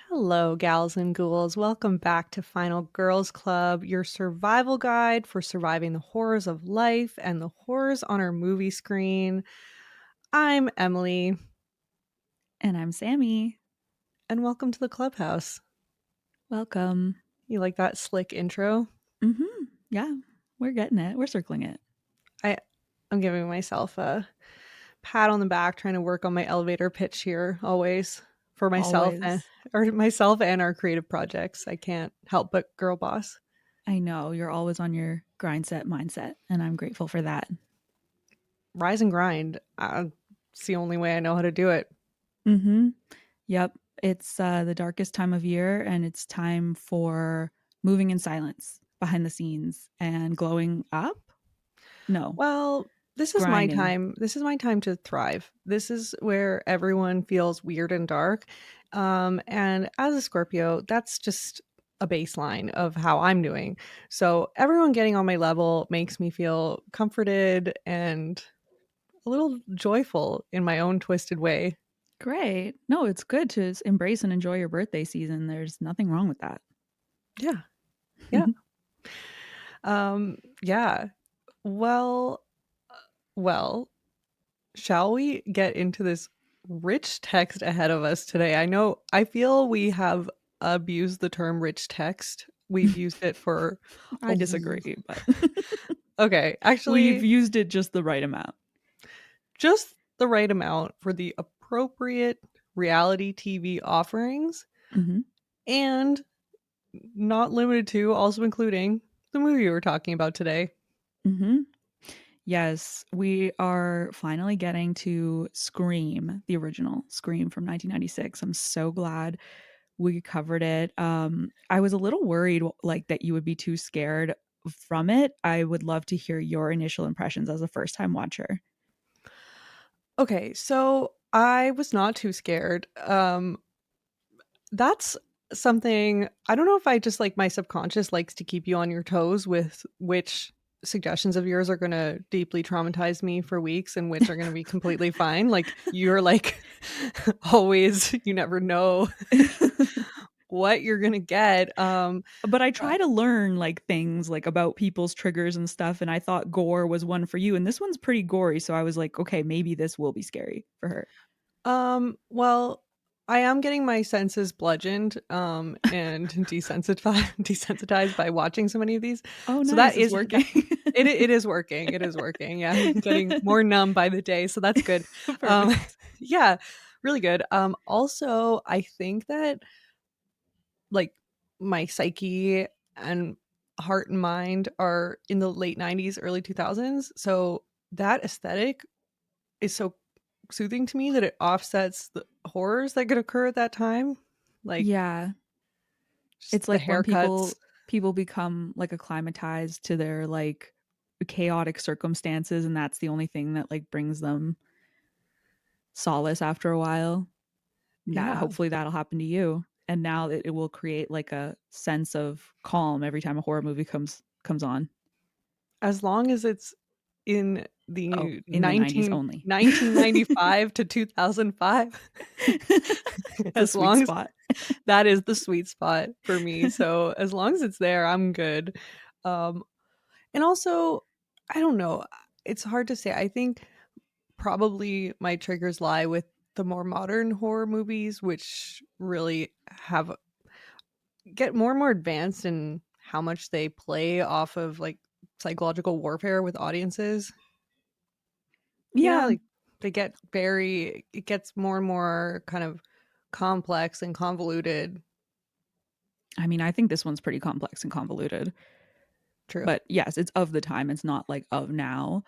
Hello, gals and ghouls. Welcome back to Final Girls Club, your survival guide for surviving the horrors of life and the horrors on our movie screen. I'm Emily, And I'm Sammy. and welcome to the clubhouse. Welcome. You like that slick intro? Yeah, we're getting it. We're circling it. I, I'm giving myself a pat on the back, trying to work on my elevator pitch here, always for Always. myself and our creative projects. I can't help but girl boss. I know you're always on your grind set mindset, and I'm grateful for that. Rise and grind. It's the only way I know how to do it. Mm-hmm. Yep. It's the darkest time of year, and it's time for moving in silence behind the scenes and glowing up. No, Well, this is my grinding. time. This is my time to thrive. This is where everyone feels weird and dark. And as a Scorpio, that's just a baseline of how I'm doing. So everyone getting on my level makes me feel comforted and a little joyful in my own twisted way. Great. No, it's good to embrace and enjoy your birthday season. There's nothing wrong with that. Yeah. Yeah. Yeah. Well, well, shall we get into this rich text ahead of us today? I feel we have abused the term rich text. We've used it for I disagree, but okay, we've actually, used it just the right amount. just the right amount for the appropriate reality TV offerings Mm-hmm. and not limited to, also including the movie we're talking about today. Mm-hmm. Yes, we are finally getting to Scream, the original Scream from 1996. I'm so glad we covered it. I was a little worried like that you would be too scared from it. I would love to hear your initial impressions as a first time watcher. Okay, so I was not too scared. That's something I don't know if I just like my subconscious likes to keep you on your toes with which suggestions of yours are going to deeply traumatize me for weeks and which are going to be completely fine. Like you're like always you never know what you're going to get. But I uh, try to learn like things like about people's triggers and stuff, and I thought gore was one for you, and this one's pretty gory, so I was like, okay, maybe this will be scary for her. well, I am getting my senses bludgeoned and desensitized by watching so many of these. Oh, So that nice, it's is working. it is working. It is working. Yeah, I'm getting more numb by the day, so that's good. Um Perfect. yeah, really good. Also, I think that like my psyche and heart and mind are in the late 90s, early 2000s. So that aesthetic is so soothing to me that it offsets the horrors that could occur at that time. Like Yeah. just It's the like when haircuts. people become like acclimatized to their like chaotic circumstances, and that's the only thing that like brings them solace after a while. That Yeah. hopefully that'll happen to you. And now it will create like a sense of calm every time a horror movie comes on. As long as it's in Oh, the in the 90s only. 1995 to 2005. A As sweet long as spot. that is the sweet spot for me. So as long as it's there, I'm good. Um and also I don't know, it's hard to say. I think probably my triggers lie with the more modern horror movies, which really have get more and more advanced in how much they play off of like psychological warfare with audiences. Yeah. Like they get very it gets more and more kind of complex and convoluted. I mean, I think this one's pretty complex and convoluted. True. But yes, it's of the time. It's not like of now.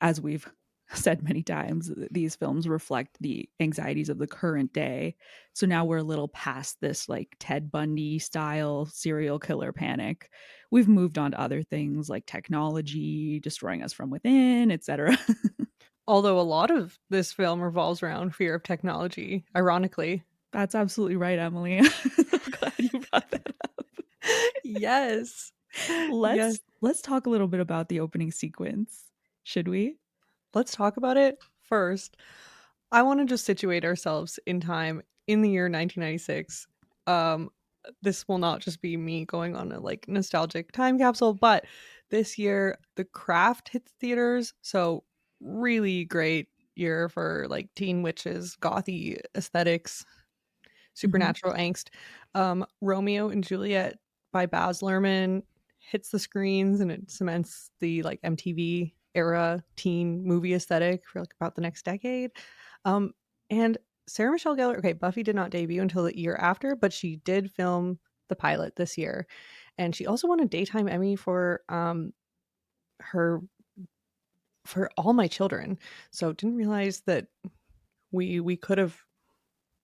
As we've said many times, these films reflect the anxieties of the current day. So now we're a little past this like Ted Bundy style serial killer panic. We've moved on to other things like technology destroying us from within, etc. Although a lot of this film revolves around fear of technology, ironically. That's absolutely right, Emily. I'm glad you brought that up. Yes. Yes. Let's talk a little bit about the opening sequence. Should we? Let's talk about it first. I want to just situate ourselves in time in the year 1996. um this will not just be me going on a like nostalgic time capsule, but this year The Craft hits theaters, so really great year for like teen witches, gothy aesthetics, Mm-hmm. supernatural angst. Romeo and Juliet by Baz Luhrmann hits the screens, and it cements the like MTV era teen movie aesthetic for like about the next decade. Um, and Sarah Michelle Gellar, okay, Buffy did not debut until the year after, but she did film the pilot this year, and she also won a daytime Emmy for her for All My Children. So didn't realize that we could have,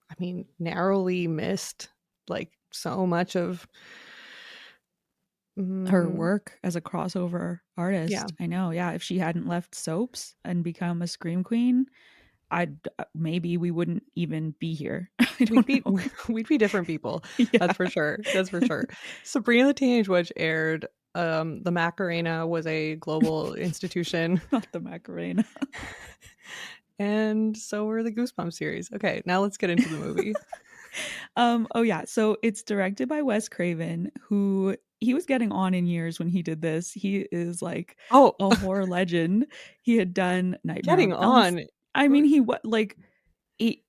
I mean, narrowly missed like so much of. Her Mm, work as a crossover yeah, artist. I know. Yeah, if she hadn't left soaps and become a scream queen, I'd maybe we wouldn't even be here. I we'd don't be know. we'd be different people. Yeah. That's for sure. That's for sure. Sabrina the Teenage Witch aired. The Macarena was a global institution, Not the Macarena. and so were the Goosebumps series. Okay, now let's get into the movie. Oh yeah, so it's directed by Wes Craven, who he was getting on in years when he did this. He is like Oh, a horror legend. He had done Nightmare getting on Elm. on. I mean, he what like he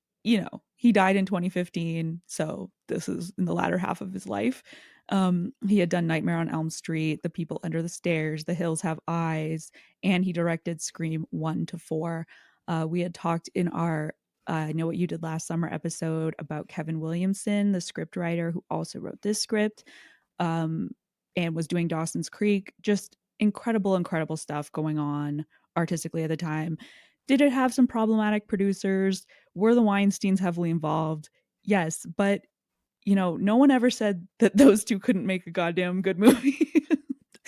he died in 2015, so this is in the latter half of his life. He had done Nightmare on Elm Street, The People Under the Stairs, The Hills Have Eyes, and he directed Scream 1 to 4. We had talked in our I Know What You Did Last Summer episode about Kevin Williamson, the script writer who also wrote this script, um, and was doing Dawson's Creek. Just incredible, incredible stuff going on artistically at the time. Did it have some problematic producers? Were the Weinsteins heavily involved? Yes, but no one ever said that those two couldn't make a goddamn good movie.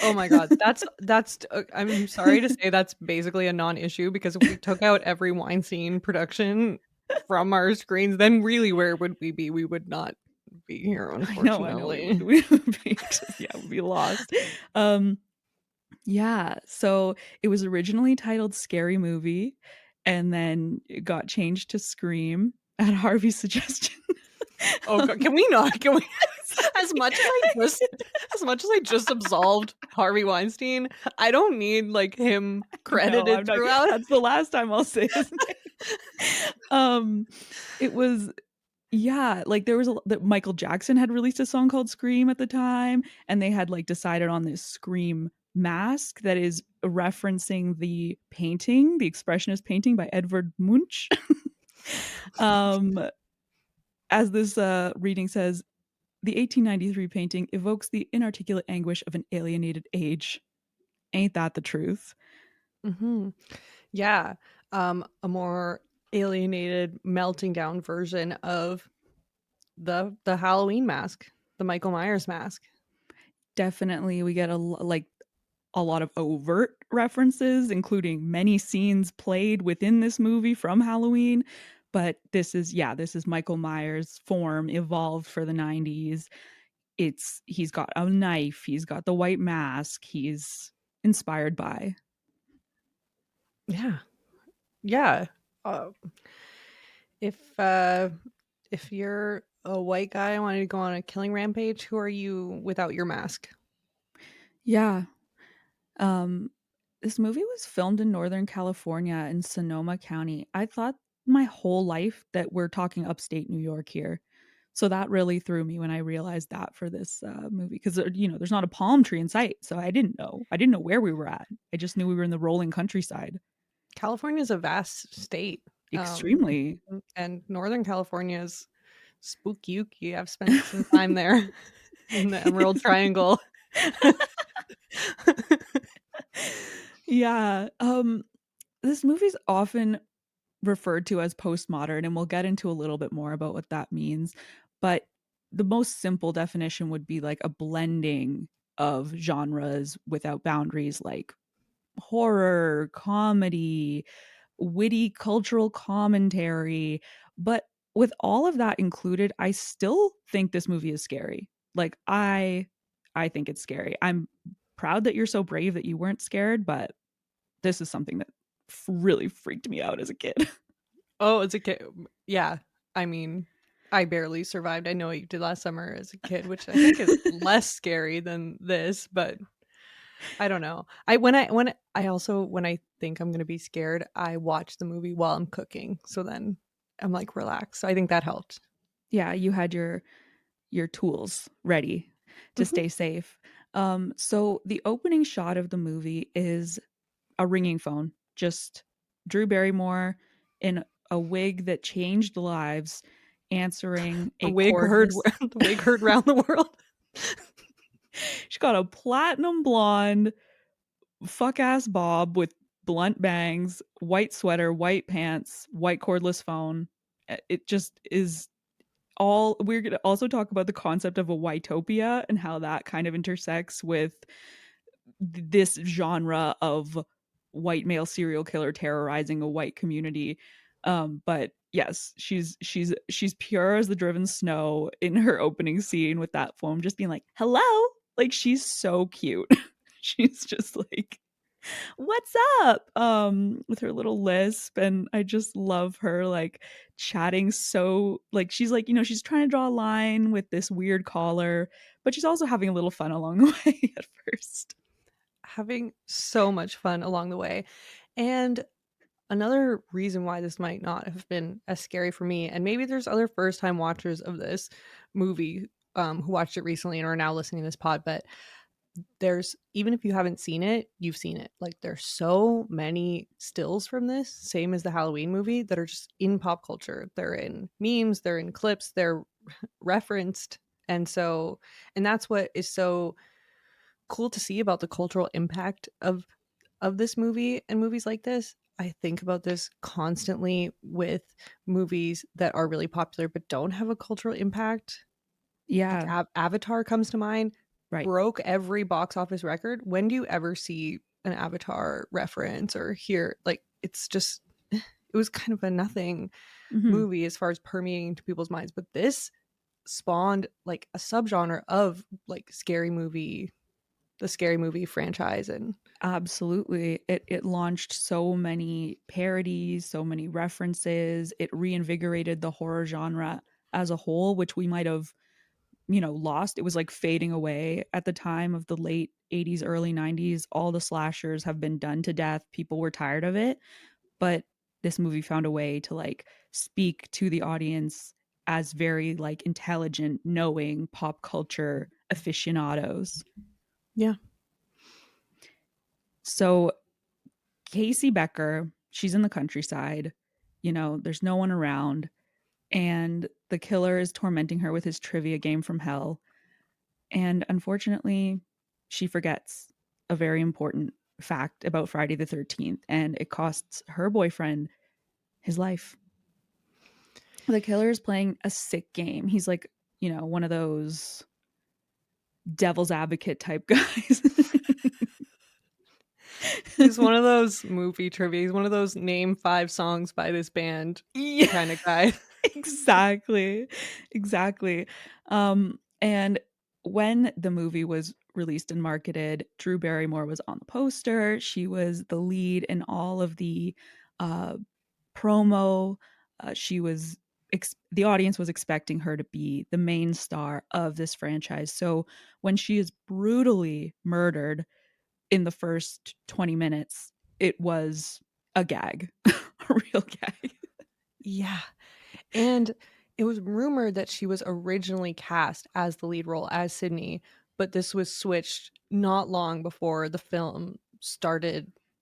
Oh my god, that's I'm sorry to say that's basically a non-issue, because if we took out every Weinstein production from our screens, then really where would we be? We would not be here, I know, unfortunately. we would be just, yeah, we'd be lost. Um, yeah, so it was originally titled Scary Movie, and then it got changed to Scream at Harvey's suggestion. Oh god, can we not? Can we? As much as I just absolved Harvey Weinstein, I don't need like him No, I'm credited not. throughout. That's the last time I'll say his name. Um, it was yeah, like there was that Michael Jackson had released a song called Scream at the time, and they had like decided on this Scream mask that is referencing the painting, the expressionist painting by Edvard Munch. um, as this reading says, the 1893 painting evokes the inarticulate anguish of an alienated age. Ain't that the truth? Hmm. Yeah, a more alienated, melting down version of the Halloween mask, the Michael Myers mask. Definitely, we get a lot of overt references, including many scenes played within this movie from Halloween. But this is Michael Myers' form evolved for the 90s. He's got a knife, he's got the white mask, he's inspired by. Yeah, yeah. Uh, if you're a white guy wanting to go on a killing rampage, who are you without your mask? Yeah. Um this movie was filmed in Northern California in Sonoma County. I thought my whole life that we're talking upstate New York here. So that really threw me when I realized that for this movie, because there's not a palm tree in sight, so I didn't know. I didn't know where we were at. I just knew we were in the rolling countryside. California is a vast state, Extremely. and Northern California is spooky. I've spent some time there in the Emerald Triangle. Yeah. This movie's often referred to as postmodern, and we'll get into a little bit more about what that means. But the most simple definition would be like a blending of genres without boundaries, like horror, comedy, witty cultural commentary. But with all of that included, I still think this movie is scary. Like I think it's scary. I'm proud that you're so brave that you weren't scared, but this is something that really freaked me out as a kid. Oh, it's a kid. Yeah, I mean, I barely survived. I Know What You Did Last Summer as a kid, which I think is less scary than this, but I don't know. When I think I'm gonna be scared, I watch the movie while I'm cooking. So then I'm like relaxed. So I think that helped. Yeah, you had your tools ready to Mhm. stay safe. So the opening shot of the movie is a ringing phone, just Drew Barrymore in a wig that changed lives, answering The a wig heard cordless. the wig heard round the world. She's got a platinum blonde fuck ass bob with blunt bangs, white sweater, white pants, white cordless phone. It just is all. We're going to also talk about the concept of a whitopia and how that kind of intersects with this genre of white male serial killer terrorizing a white community. But yes, she's pure as the driven snow in her opening scene with that foam just being like, hello. Like she's so cute. She's just like, what's up, with her little lisp, and I just love her like chatting. So like she's like, she's trying to draw a line with this weird collar, but she's also having a little fun along the way at first. Having so much fun along the way. And another reason why this might not have been as scary for me, and maybe there's other first time watchers of this movie who watched it recently and are now listening to this pod, but there's, even if you haven't seen it, you've seen it. Like there's so many stills from this, same as the Halloween movie, that are just in pop culture. They're in memes, they're in clips, they're referenced. And so, and that's what is so cool to see about the cultural impact of this movie and movies like this. I think about this constantly with movies that are really popular but don't have a cultural impact. Like Yeah, Avatar comes to mind, right. broke every box office record. When do you ever see an Avatar reference or hear, like, it's just it was kind of a nothing Hmm. movie as far as permeating into people's minds, but this spawned like a subgenre of like the scary movie franchise. And Absolutely. It launched so many parodies, so many references. It reinvigorated the horror genre as a whole, which we might have, lost. It was like fading away at the time of the late 80s, early 90s. All the slashers have been done to death. People were tired of it, but this movie found a way to like speak to the audience as very like intelligent, knowing pop culture aficionados. yeah. So Casey Becker, she's in the countryside. There's no one around, and the killer is tormenting her with his trivia game from hell. And unfortunately, she forgets a very important fact about Friday the 13th, and it costs her boyfriend his life. The killer is playing a sick game. He's like, one of those devil's advocate type guys. He's one of those movie trivia. He's one of those name 5 songs by this band Yeah, kind of guy. exactly. Exactly. And when the movie was released and marketed, Drew Barrymore was on the poster. She was the lead in all of the uh, promo. She was the audience was expecting her to be the main star of this franchise. So when she is brutally murdered in the first 20 minutes, it was a gag, a real gag. Yeah. And it was rumored that she was originally cast as the lead role as Sydney, but this was switched not long before the film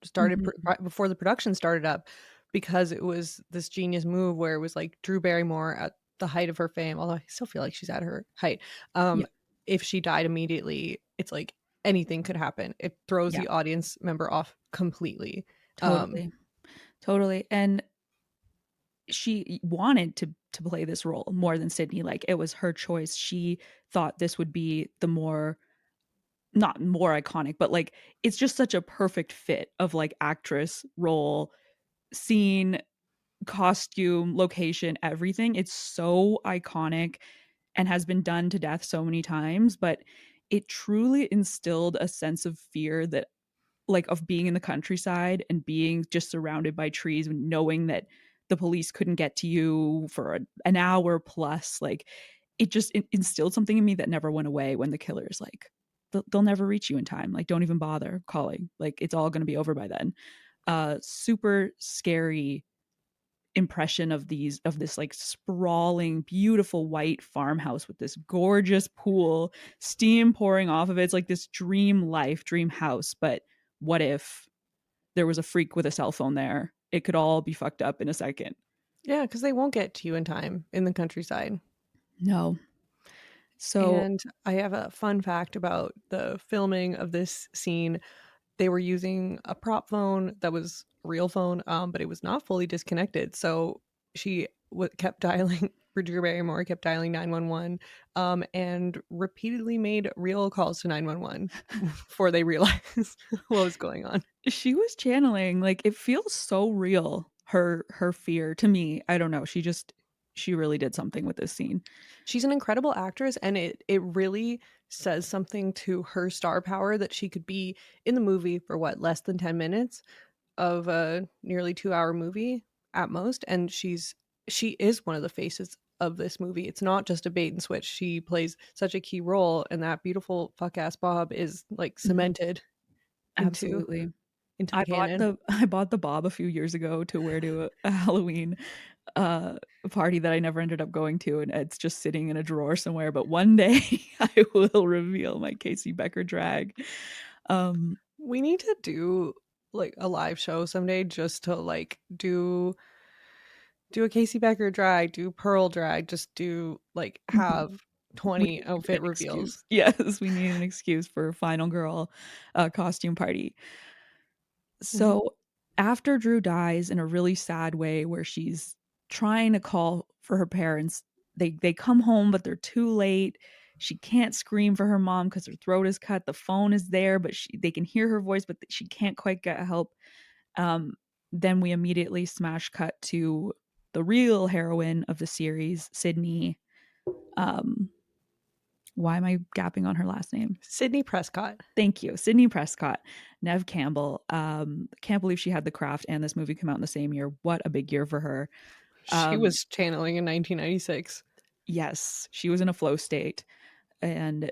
Mhm. before the production started up, because it was this genius move where it was like Drew Barrymore at the height of her fame, although I still feel like she's at her height. Yeah, If she died immediately, it's like anything could happen. It throws yeah, the audience member off completely. Um, totally, totally. And she wanted to play this role more than Sydney. Like it was her choice. She thought this would be the more not more iconic, but like it's just such a perfect fit of like actress, role, scene, costume, location, everything. It's so iconic and has been done to death so many times, but it truly instilled a sense of fear that like of being in the countryside and being just surrounded by trees, knowing that the police couldn't get to you for an hour plus. Like it just instilled something in me that never went away when the killer is like, they'll never reach you in time. Like, don't even bother calling. Like, it's all going to be over by then. Super scary impression of this like sprawling beautiful white farmhouse with this gorgeous pool, steam pouring off of it. It's like this dream life, dream house. But what if there was a freak with a cell phone there? It could all be fucked up in a second. Yeah, because they won't get to you in time in the countryside. No. So And I have a fun fact about the filming of this scene. They were using a prop phone that was a real phone, but it was not fully disconnected. So she kept dialing. Drew Barrymore kept dialing 911 and repeatedly made real calls to 911 before they realized what was going on. she was channeling, like, it feels so real, her fear to me. I don't know. She really did something with this scene. She's an incredible actress, and it really says something to her star power that she could be in the movie for what, less than 10 minutes of a nearly 2-hour movie at most, and she is one of the faces of this movie. It's not just a bait and switch. She plays such a key role, and that beautiful fuck ass Bob is like Mhm. cemented into Absolutely. into the canon. I bought the bob a few years ago to wear to a Halloween party that I never ended up going to, and it's just sitting in a drawer somewhere. But one day I will reveal my Casey Becker drag. Um, We need to do like a live show someday just to like do a Casey Becker drag, do Pearl drag, just do like have we 20 need outfit an excuse. reveals. Yes, we need an excuse for final girl costume party. Mhm. So after Drew dies in a really sad way where she's trying to call for her parents, they come home but they're too late. She can't scream for her mom because her throat is cut. The phone is there, but they can hear her voice, but she can't quite get help. Um, then we immediately smash cut to the real heroine of the series, Sydney. Um, why am I gapping on her last name? Sidney Prescott. Thank you. Sidney Prescott, Nev Campbell. Can't believe she had The Craft and this movie come out in the same year. What a big year for her. She Um, was channeling in 1996. yes, she was in a flow state. And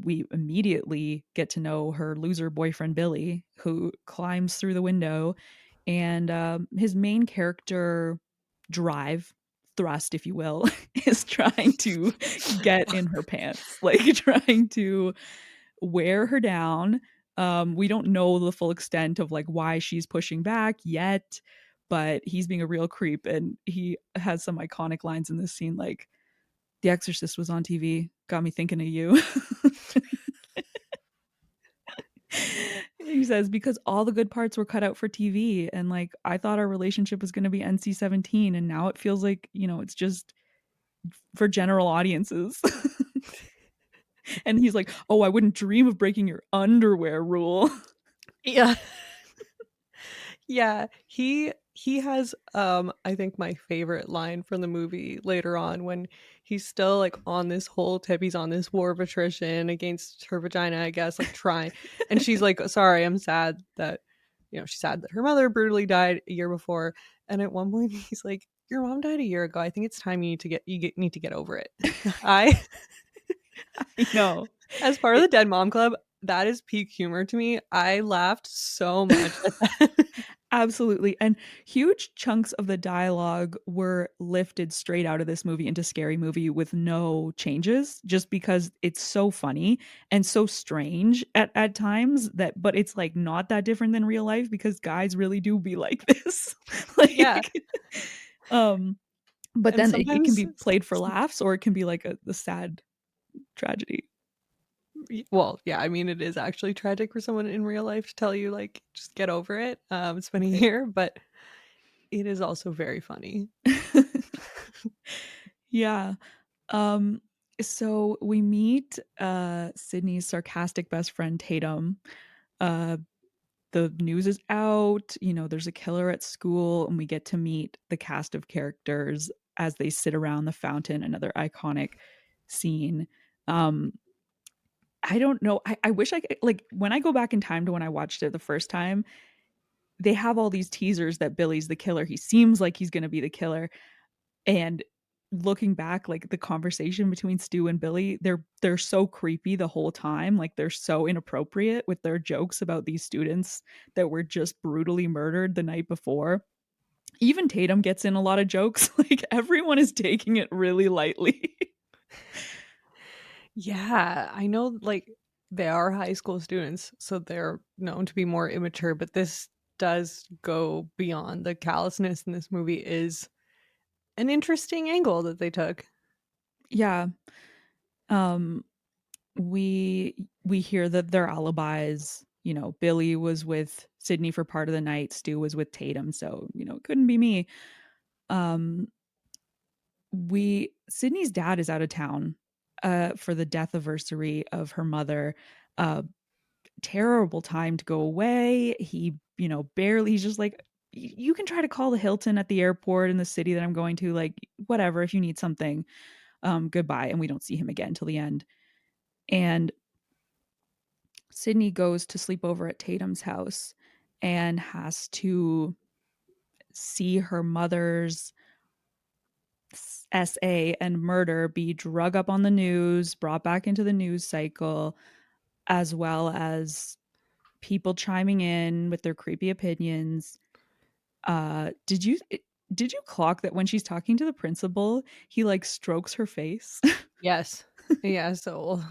we immediately get to know her loser boyfriend, Billy, who climbs through the window. And his main character drive, thrust, if you will, is trying to get in her pants, like trying to wear her down. We don't know the full extent of like why she's pushing back yet, but he's being a real creep, and he has some iconic lines in this scene, like "The Exorcist was on TV, got me thinking of you." He says because all the good parts were cut out for TV, and like I thought our relationship was going to be NC-17, and now it feels like it's just for general audiences. And he's like, "Oh, I wouldn't dream of breaking your underwear rule." Yeah. Yeah, he has I think my favorite line from the movie later on when he's still like on this whole tip, he's on this war of attrition against her vagina, I guess, like trying, and she's like, sorry, I'm sad that she's sad that her mother brutally died a year before. And at one point he's like, your mom died a year ago. I think it's time need to get over it. I I know. As part of It, the Dead Mom Club, that is peak humor to me. I laughed so much at that. absolutely. And huge chunks of the dialogue were lifted straight out of this movie into Scary Movie with no changes, just because it's so funny and so strange at times but it's like not that different than real life because guys really do be like this. Yeah. Like, um, but And then it can sometimes be played for laughs or it can be like a sad tragedy. well, yeah, I mean, it is actually tragic for someone in real life to tell you, like, just get over it. It's been a Right. year, but it is also very funny. Yeah. Um, so we meet Sydney's sarcastic best friend Tatum. Uh, the news is out, there's a killer at school, and we get to meet the cast of characters as they sit around the fountain, another iconic scene. Um, I don't know. I wish I could, like, when I go back in time to when I watched it the first time, they have all these teasers that Billy's the killer. He seems like he's going to be the killer. And looking back, like the conversation between Stu and Billy, they're so creepy the whole time. Like they're so inappropriate with their jokes about these students that were just brutally murdered the night before. Even Tatum gets in a lot of jokes. Like everyone is taking it really lightly. Yeah, I know, like, they are high school students, so they're known to be more immature, but this does go beyond. The callousness in this movie is an interesting angle that they took. Yeah. Um we hear that their alibis, Billy was with Sydney for part of the night, Stu was with Tatum, so, it couldn't be me. Um we Sydney's dad is out of town for the death anniversary of her mother. Uh Terrible time to go away. He, barely he's just like, you can try to call the Hilton at the airport in the city that I'm going to, like, whatever, if you need something. Goodbye. And we don't see him again till the end. And Sydney goes to sleep over at Tatum's house and has to see her mother's SA and murder be drug up on the news, brought back into the news cycle, as well as people chiming in with their creepy opinions. Did you clock that when she's talking to the principal, he like strokes her face? Yes. Yeah, so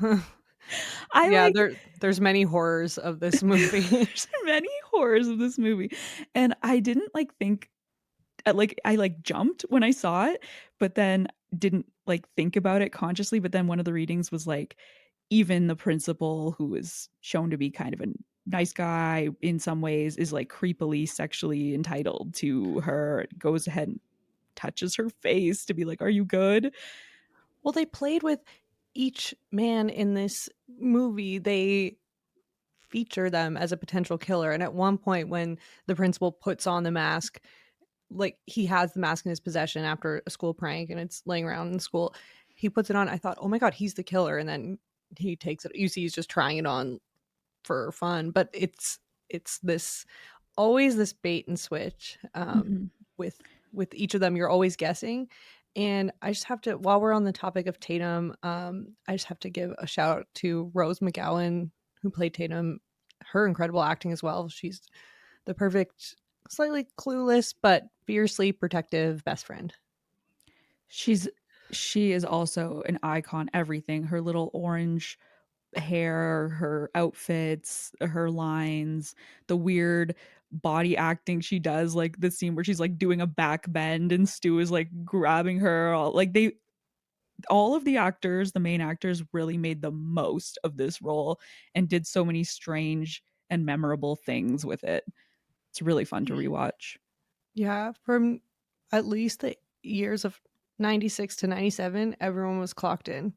I yeah, like there's many horrors of this movie. there's many horrors of this movie, and I didn't like think like I like jumped when I saw it, but then didn't like think about it consciously. But then one of the readings was like, even the principal, who is shown to be kind of a nice guy in some ways, is like creepily sexually entitled to her, goes ahead and touches her face to be like, are you good? Well, they played with each man in this movie. They feature them as a potential killer, and at one point when the principal puts on the mask, like he has the mask in his possession after a school prank and it's laying around in school, he puts it on. I thought, oh my god, he's the killer, and then he takes it. You see, he's just trying it on for fun, but it's this always this bait and switch Mm-hmm. with each of them. You're always guessing. And I just have to, while we're on the topic of Tatum, I just have to give a shout out to Rose McGowan, who played Tatum. Her incredible acting as well. She's the perfect, slightly clueless but fiercely protective best friend. She's she is also an icon. Everything, her little orange hair, her outfits, her lines, the weird body acting she does, like the scene where she's like doing a back bend and Stu is like grabbing her. All of the actors, the main actors, really made the most of this role and did so many strange and memorable things with it. It's really fun to rewatch. Yeah, from at least the years of 96 to 97, everyone was clocked in.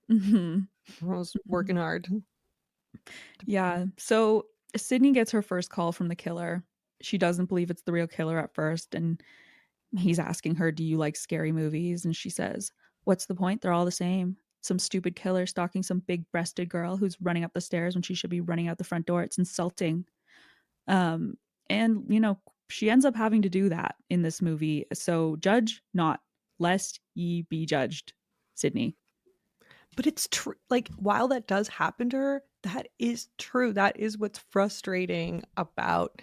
Mhm. Everyone was Mhm. working hard. Yeah. So Sydney gets her first call from the killer. She doesn't believe it's the real killer at first, and he's asking her, "Do you like scary movies?" And she says, "What's the point? They're all the same. Some stupid killer stalking some big-breasted girl who's running up the stairs when she should be running out the front door. It's insulting." Um, and she ends up having to do that in this movie. So judge not, lest ye be judged, Sydney. But it's true. Like, while that does happen to her, that is true. That is what's frustrating about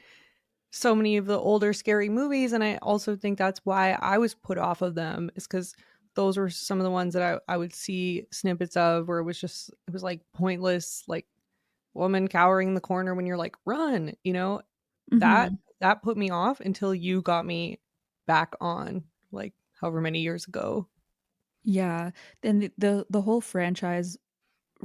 so many of the older scary movies. And I also think that's why I was put off of them, is because those were some of the ones that I would see snippets of where it was like pointless, like woman cowering in the corner when you're like, run, that Mm-hmm. that put me off until you got me back on, like, however many years ago. Yeah. Then the whole franchise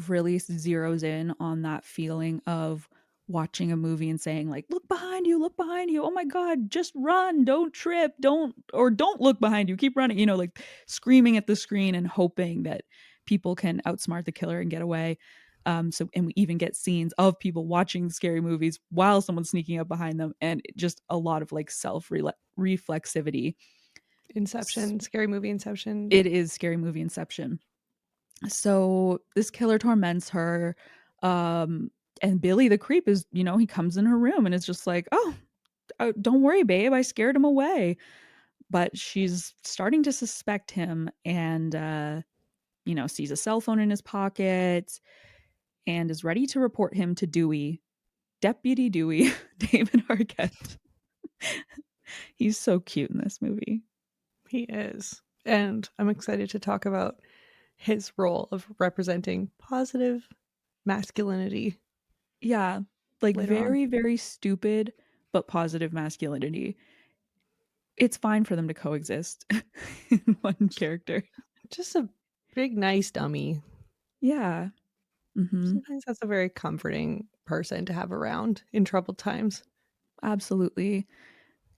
really zeroes in on that feeling of watching a movie and saying like, look behind you, oh my god, just run, don't trip, don't look behind you, keep running, like screaming at the screen and hoping that people can outsmart the killer and get away. And we even get scenes of people watching scary movies while someone's sneaking up behind them, and just a lot of like self reflexivity. Inception, scary movie Inception. It is scary movie Inception. So this killer torments her. Um, and Billy the creep is, he comes in her room and it's just like, oh, don't worry, babe, I scared him away. But she's starting to suspect him and, sees a cell phone in his pocket and is ready to report him to Dewey, Deputy Dewey, David Arquette. He's so cute in this movie. He is. And I'm excited to talk about his role of representing positive masculinity Yeah, like later on. very, very stupid, but positive masculinity. It's fine for them to coexist in one character. Just a big, nice dummy. Yeah. Mm-hmm. Sometimes that's a very comforting person to have around in troubled times. Absolutely.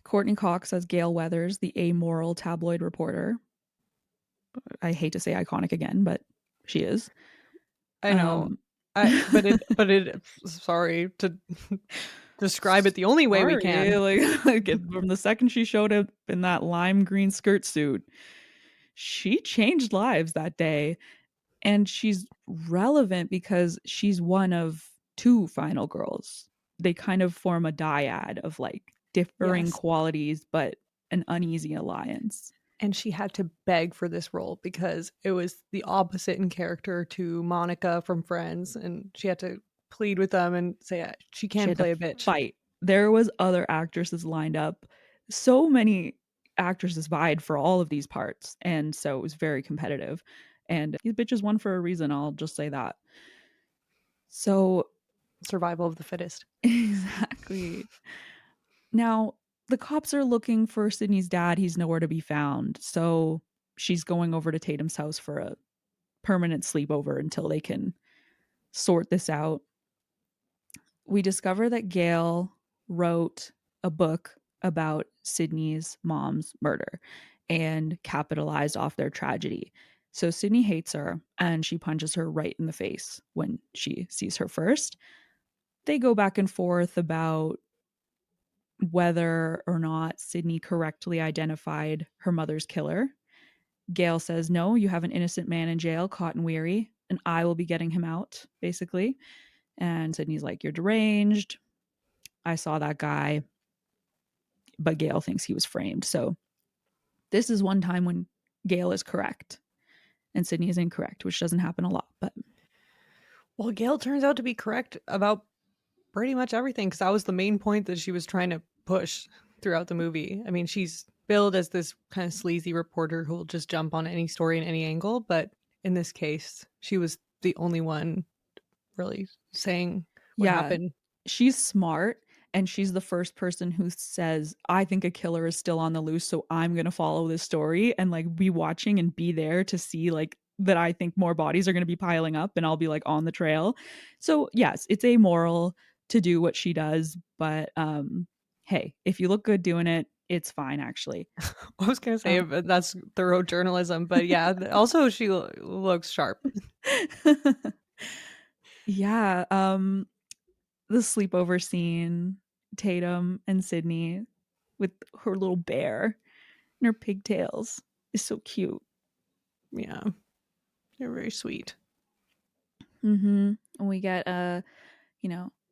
Courtney Cox as Gail Weathers, the amoral tabloid reporter. I hate to say iconic again, but she is. I know. Um, Sorry to describe it the only way we sorry, can. like from the second she showed up in that lime green skirt suit, she changed lives that day. And she's relevant because she's one of two final girls. They kind of form a dyad of like differing Yes. qualities, but an uneasy alliance. And she had to beg for this role because it was the opposite in character to Monica from Friends, and she had to plead with them and say she She can had to play a bitch. fight. There was other actresses lined up. So many actresses vied for all of these parts, and so it was very competitive. And these bitches won for a reason. I'll just say that. So Survival of the fittest. exactly. Now, the cops are looking for Sydney's dad. He's nowhere to be found. So she's going over to Tatum's house for a permanent sleepover until they can sort this out. We discover that Gail wrote a book about Sydney's mom's murder and capitalized off their tragedy. So Sydney hates her and she punches her right in the face when she sees her first. They go back and forth about whether or not Sydney correctly identified her mother's killer. Gail says, no, you have an innocent man in jail, caught and weary, and I will be getting him out, basically. And Sydney's like, you're deranged. I saw that guy. But Gail thinks he was framed. So this is one time when Gail is correct and Sydney is incorrect, which doesn't happen a lot. But Well, Gail turns out to be correct about pretty much everything because that was the main point that she was trying to push throughout the movie. I mean, she's billed as this kind of sleazy reporter who will just jump on any story in any angle, but in this case, she was the only one really saying what yeah, happened. she's smart and she's the first person who says, I think a killer is still on the loose, so I'm going to follow this story and like be watching and be there to see like that I think more bodies are going to be piling up and I'll be like on the trail. So, yes, it's amoral to do what she does, but hey, if you look good doing it, it's fine actually. I was going to say Um, but that's thorough journalism, but yeah, also she looks sharp. yeah, the sleepover scene, Tatum and Sydney with her little bear and her pigtails is so cute. Yeah, they're very sweet. Mm-hmm. And we get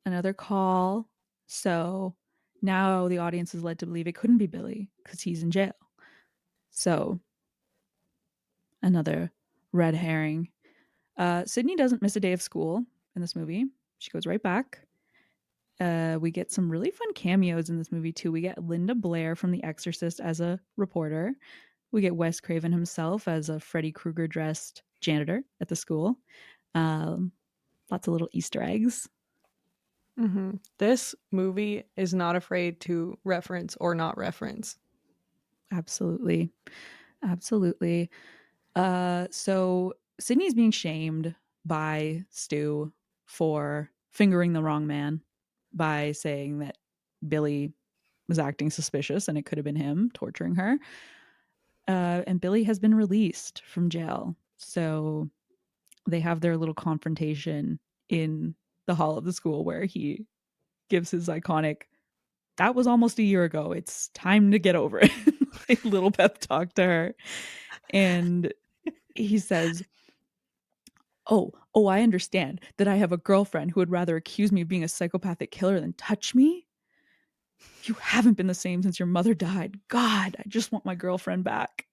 another call. So now the audience is led to believe it couldn't be Billy because he's in jail. So another red herring. Sydney doesn't miss a day of school in this movie. She goes right back. We get some really fun cameos in this movie too. We get Linda Blair from The Exorcist as a reporter. We get Wes Craven himself as a Freddy Krueger dressed janitor at the school. Um, Lots of little Easter eggs. This movie is not afraid to reference or not reference. Absolutely. Absolutely. So Sydney's being shamed by Stu for fingering the wrong man by saying that Billy was acting suspicious and it could have been him torturing her. And Billy has been released from jail. So they have their little confrontation in the hall of the school where he gives his iconic, that was almost a year ago. It's time to get over it. A little pep talk to her. And he says, I understand that I have a girlfriend who would rather accuse me of being a psychopathic killer than touch me. You haven't been the same since your mother died. God, I just want my girlfriend back.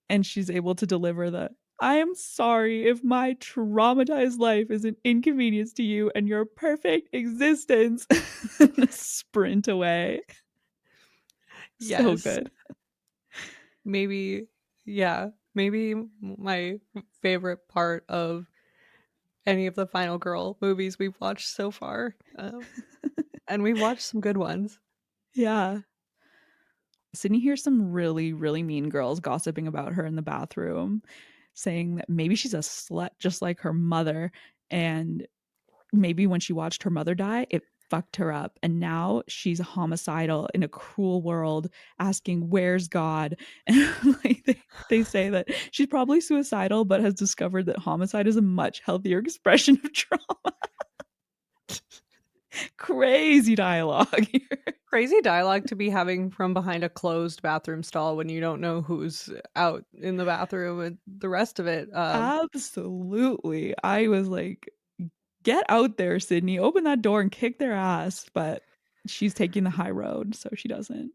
And she's able to deliver the, I am sorry if my traumatized life is an inconvenience to you and your perfect existence. Sprint away. So Yes. good. Maybe, yeah, maybe my favorite part of any of the Final Girl movies we've watched so far. And we've watched some good ones. Yeah. Sydney hears some really, really mean girls gossiping about her in the bathroom, saying that maybe she's a slut just like her mother. And maybe when she watched her mother die, it fucked her up. And now she's homicidal in a cruel world, asking, where's God? And like they say that she's probably suicidal, but has discovered that homicide is a much healthier expression of trauma. Crazy dialogue here. Crazy dialogue to be having from behind a closed bathroom stall when you don't know who's out in the bathroom and the rest of it. Absolutely. I was like, get out there, Sydney. Open that door and kick their ass. But she's taking the high road, so she doesn't.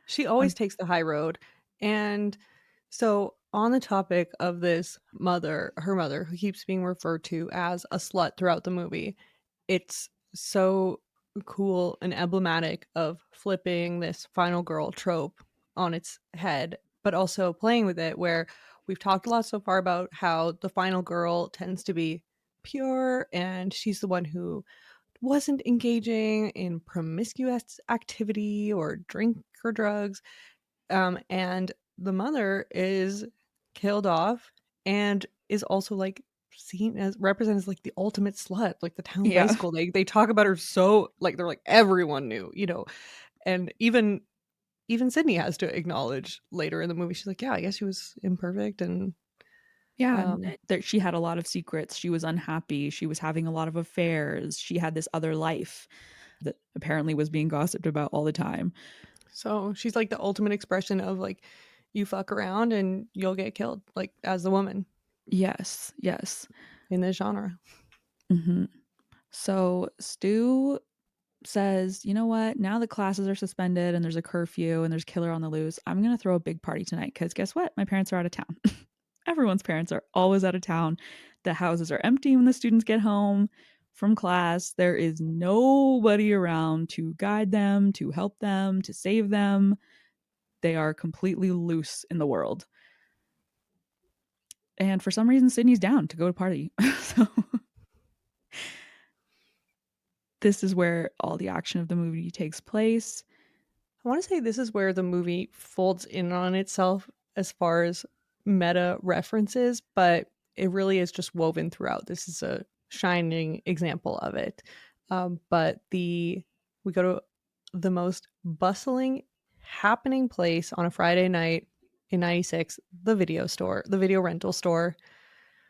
She always Un- takes the high road. And so, on the topic of this mother, her mother, who keeps being referred to as a slut throughout the movie, it's so cool and emblematic of flipping this final girl trope on its head, but also playing with it. Where we've talked a lot so far about how the final girl tends to be pure and she's the one who wasn't engaging in promiscuous activity or drink or drugs. And the mother is killed off and is also like seen as represented as like the ultimate slut, like the town yeah. bicycle. They talk about her so like they're like everyone knew, and even Sydney has to acknowledge later in the movie. She's like, yeah, I guess she was imperfect and Yeah, um that she had a lot of secrets. She was unhappy. She was having a lot of affairs. She had this other life that apparently was being gossiped about all the time. so she's like the ultimate expression of like you fuck around and you'll get killed, like as the woman Yes, yes. in this genre. hmm So Stu says, you know what? Now the classes are suspended and there's a curfew and there's killer on the loose. I'm going to throw a big party tonight because guess what? My parents are out of town. Everyone's parents are always out of town. The houses are empty when the students get home from class. There is nobody around to guide them, to help them, to save them. They are completely loose in the world. And for some reason, Sydney's down to go to party. So this is where all the action of the movie takes place. I want to say this is where the movie folds in on itself as far as meta references, but it really is just woven throughout. This is a shining example of it. But we go to the most bustling, happening place on a Friday night in '96, the video store, the video rental store.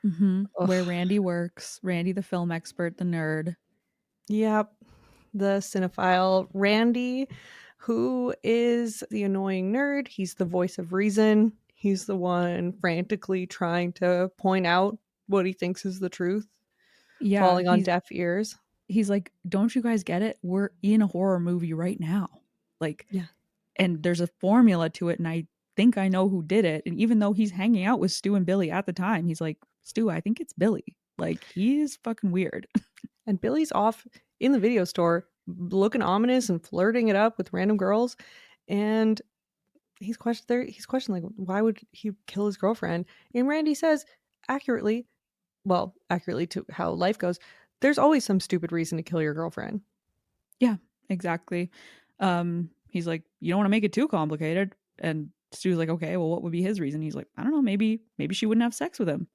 Where Ugh. Randy works, Randy, the film expert, the nerd. Yep, the cinephile Randy, who is the annoying nerd. He's the voice of reason. He's the one frantically trying to point out what he thinks is the truth, Yeah, falling on deaf ears. he's like, "Don't you guys get it? We're in a horror movie right now." Like, Yeah. and there's a formula to it, and I think I know who did it. And even though he's hanging out with Stu and Billy at the time, he's like, "Stu, I think it's Billy." Like, he is fucking weird. And Billy's off in the video store looking ominous and flirting it up with random girls. And he's questioning like why would he kill his girlfriend? And Randy says accurately, well, accurately to how life goes, there's always some stupid reason to kill your girlfriend. Yeah, exactly. He's like, "You don't want to make it too complicated." And Stu's like, "Okay, well, what would be his reason?" He's like, "I don't know, maybe she wouldn't have sex with him."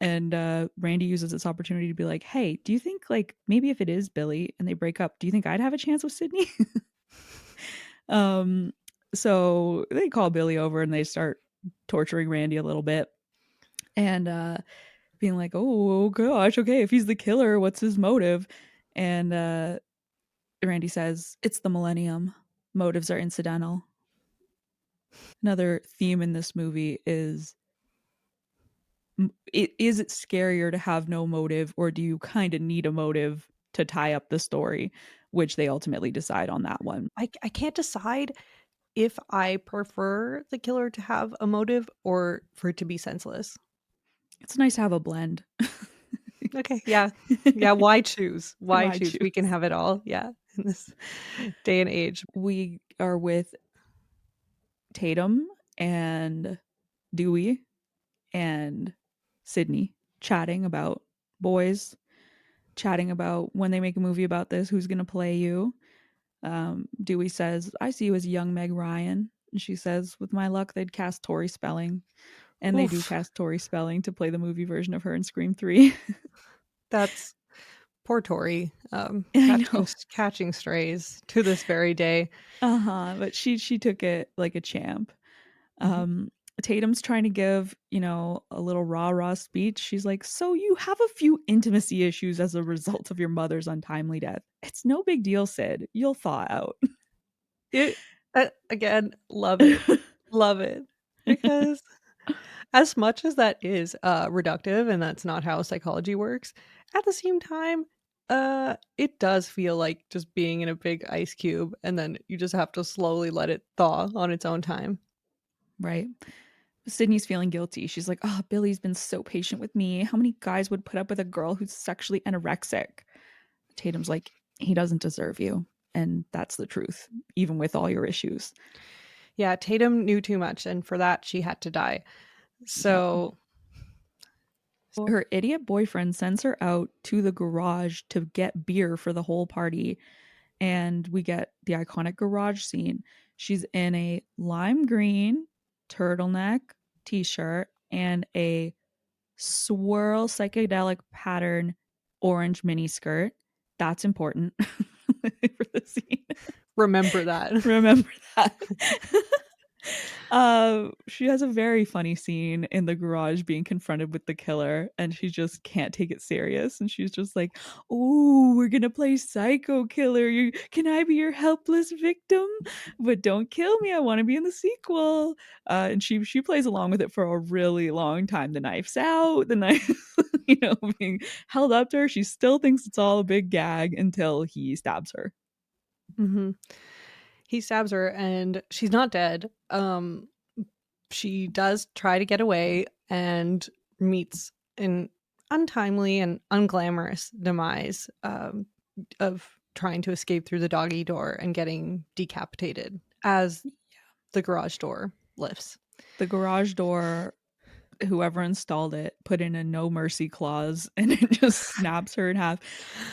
And Randy uses this opportunity to be like, "Hey, do you think like maybe if it is Billy and they break up, do you think I'd have a chance with Sydney?" um, so they call Billy over and they start torturing Randy a little bit and being like, "Oh gosh, okay, if he's the killer, what's his motive?" And Randy says, "It's the millennium. Motives are incidental." Another theme in this movie is, is it scarier to have no motive, or do you kind of need a motive to tie up the story, which they ultimately decide on that one. I can't decide if I prefer the killer to have a motive or for it to be senseless. It's nice to have a blend. Okay, yeah. Yeah, why choose? Why Why choose? We can choose? have it all. Yeah, in this day and age. We are with Tatum and Dewey and Sidney chatting about boys, chatting about when they make a movie about this, who's going to play you. Dewey says, I see you as young Meg Ryan. And she says, with my luck, they'd cast Tori Spelling. And they do Oof, cast Tori Spelling to play the movie version of her in Scream 3. that's poor Tori. I know. Catching strays to this very day. But she took it like a champ. Mhm. Um, Tatum's trying to give, a little rah-rah speech. She's like, so you have a few intimacy issues as a result of your mother's untimely death. It's no big deal, Sid. You'll thaw out. It again, love it. Love it. Because as much as that is reductive and that's not how psychology works, at the same time, it does feel like just being in a big ice cube and then you just have to slowly let it thaw on its own time. Right. Sydney's feeling guilty. She's like, oh, Billy's been so patient with me. How many guys would put up with a girl who's sexually anorexic? Tatum's like, he doesn't deserve you. And that's the truth, even with all your issues. Yeah, Tatum knew too much and for that she had to die. Yep. So Her idiot boyfriend sends her out to the garage to get beer for the whole party. And we get the iconic garage scene. She's in a lime green turtleneck t shirt and a swirl psychedelic pattern orange mini skirt. That's important for the scene. remember that. Remember that. She has a very funny scene in the garage being confronted with the killer, and she just can't take it serious. And she's just like, "Oh, we're gonna play psycho killer. Can I be your helpless victim? But don't kill me. I want to be in the sequel." And she plays along with it for a really long time. The knife's out. The knife, being held up to her. She still thinks it's all a big gag until he stabs her. Mhm. He stabs her and she's not dead. She does try to get away and meets an untimely and unglamorous demise of trying to escape through the doggy door and getting decapitated as the garage door lifts. The garage door, whoever installed it put in a no mercy clause and it just snaps her in half.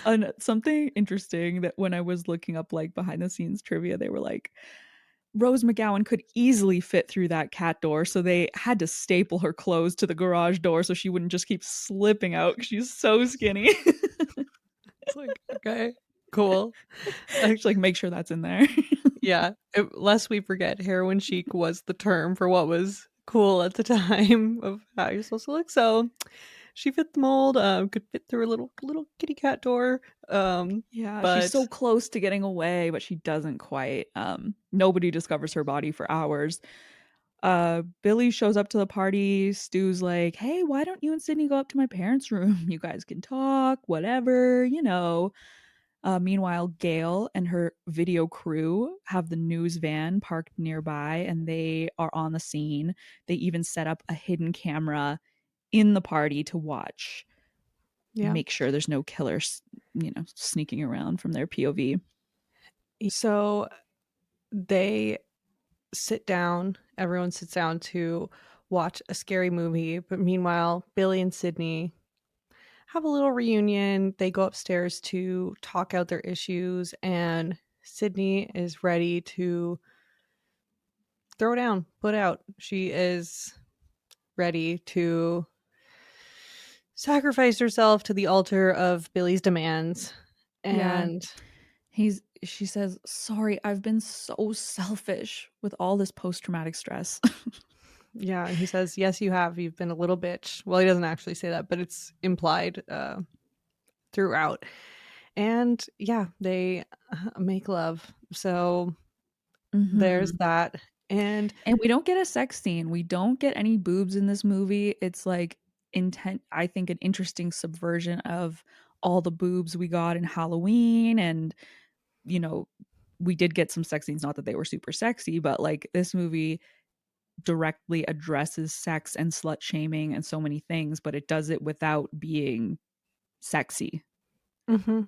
And something interesting that when I was looking up like behind the scenes trivia, they were like, Rose McGowan could easily fit through that cat door, so they had to staple her clothes to the garage door so she wouldn't just keep slipping out because she's so skinny. It's like, okay, cool. She's like, make sure that's in there. Yeah, lest we forget, heroin chic was the term for what was cool at the time of how you're supposed to look. So she fit the mold, could fit through a little kitty cat door. Yeah, she's But so close to getting away, but she doesn't quite. Nobody discovers her body for hours. Billy shows up to the party. Stu's like, hey, why don't you and Sydney go up to my parents' room? You guys can talk, whatever. Meanwhile, Gail and her video crew have the news van parked nearby and they are on the scene. They even set up a hidden camera in the party to watch, yeah, make sure there's no killers, sneaking around from their POV. so they sit down. Everyone sits down to watch a scary movie. But meanwhile, Billy and Sydney have a little reunion. They go upstairs to talk out their issues, and Sydney is ready to throw down, put out. She is ready to sacrifice herself to the altar of Billy's demands. Yeah. And She says, sorry, I've been so selfish with all this post-traumatic stress. yeah, and he says, yes, you have. You've been a little bitch. Well, he doesn't actually say that, but it's implied throughout. And yeah, they make love. So there's Mm-hmm. that. And And we don't get a sex scene. We don't get any boobs in this movie. It's like intent, I think, an interesting subversion of all the boobs we got in Halloween. And, you know, we did get some sex scenes, not that they were super sexy, but like this movie directly addresses sex and slut shaming and so many things, but it does it without being sexy.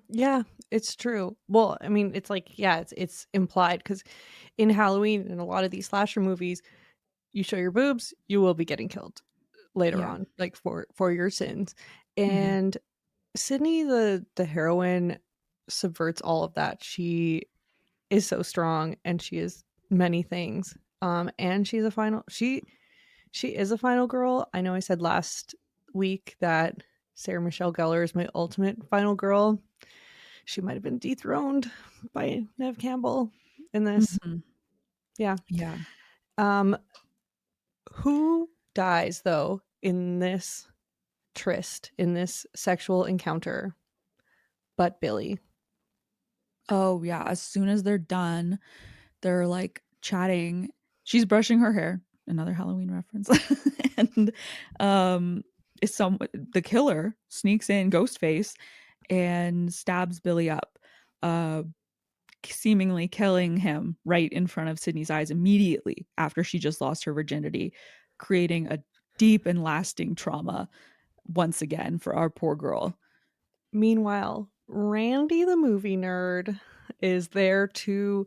Yeah, it's true. Well, I mean, it's like, yeah, it's implied because in Halloween and a lot of these slasher movies, you show your boobs, you will be getting killed later Yeah. on, like for your sins. Mm-hmm. And Sydney, the heroine, subverts all of that. She is so strong, and she is many things. And she is a final girl. I know I said last week that Sarah Michelle Gellar is my ultimate final girl. She might have been dethroned by Nev Campbell in this. Mm-hmm. Yeah. Yeah. Um, who dies though in this tryst, in this sexual encounter, but Billy? Oh, yeah. As soon as they're done, they're like chatting. She's brushing her hair, another Halloween reference. And is some the killer sneaks in, Ghostface, and stabs Billy up, uh seemingly killing him right in front of Sydney's eyes immediately after she just lost her virginity, creating a deep and lasting trauma once again for our poor girl. Meanwhile, Randy the movie nerd is there to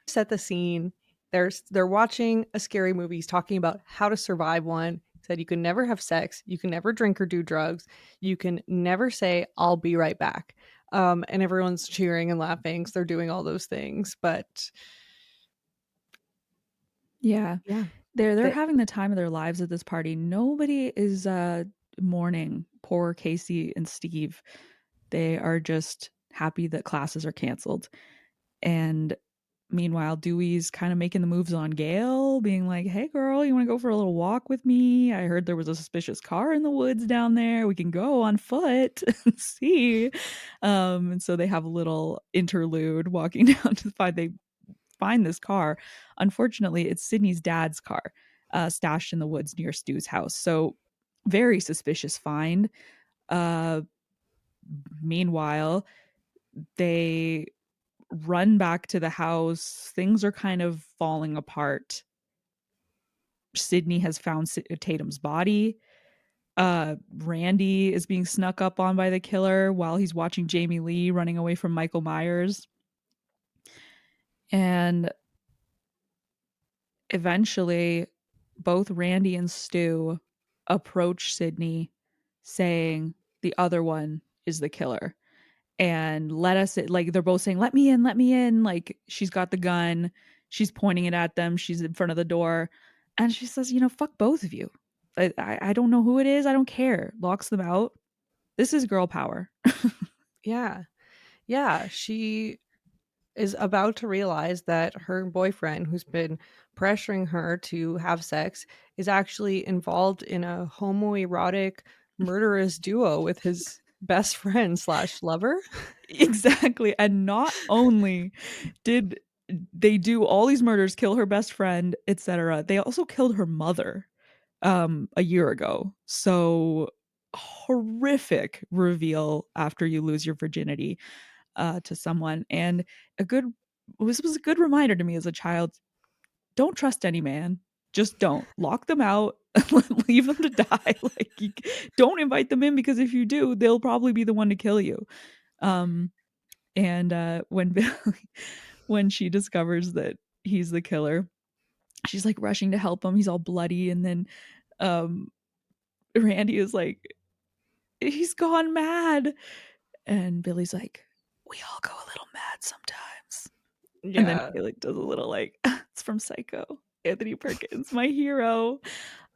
set the scene. They're watching a scary movie. He's talking about how to survive one. He said you can never have sex, you can never drink or do drugs, you can never say "I'll be right back." And everyone's cheering and laughing. So they're doing all those things, but Yeah. yeah, They're they, having the time of their lives at this party. Nobody is mourning poor Casey and Steve. They are just happy that classes are canceled. And meanwhile, Dewey's kind of making the moves on Gail, being like, "Hey girl, you want to go for a little walk with me? I heard there was a suspicious car in the woods down there. We can go on foot and see." And so they have a little interlude walking down to they find this car. Unfortunately, it's Sydney's dad's car, stashed in the woods near Stu's house. So very suspicious find. Uh, Meanwhile, they run back to the house. Things are kind of falling apart. Sydney has found Tatum's body. Randy is being snuck up on by the killer while he's watching Jamie Lee running away from Michael Myers. And eventually, both Randy and Stu approach Sydney saying the other one is the killer. And let us, like, they're both saying, let me in. Like, she's got the gun, she's pointing it at them, she's in front of the door. And she says, fuck both of you. I don't know who it is, I don't care. Locks them out. This is girl power. yeah, yeah. She is about to realize that her boyfriend, who's been pressuring her to have sex, is actually involved in a homoerotic murderous duo with his best friend slash lover. Exactly. And not only did they do all these murders, kill her best friend, etc., they also killed her mother a year ago. So horrific reveal after you lose your virginity to someone. And a good this was a good reminder to me as a child. Don't trust any man. Just don't. Lock them out. Leave them to die. Like, don't invite them in, because if you do, they'll probably be the one to kill you. Um and when when she discovers that he's the killer, she's like rushing to help him. He's all bloody, and then um Randy is like, he's gone mad. And Billy's like, we all go a little mad sometimes. And then Yeah. he like does a little like, it's from Psycho. Anthony Perkins, my hero,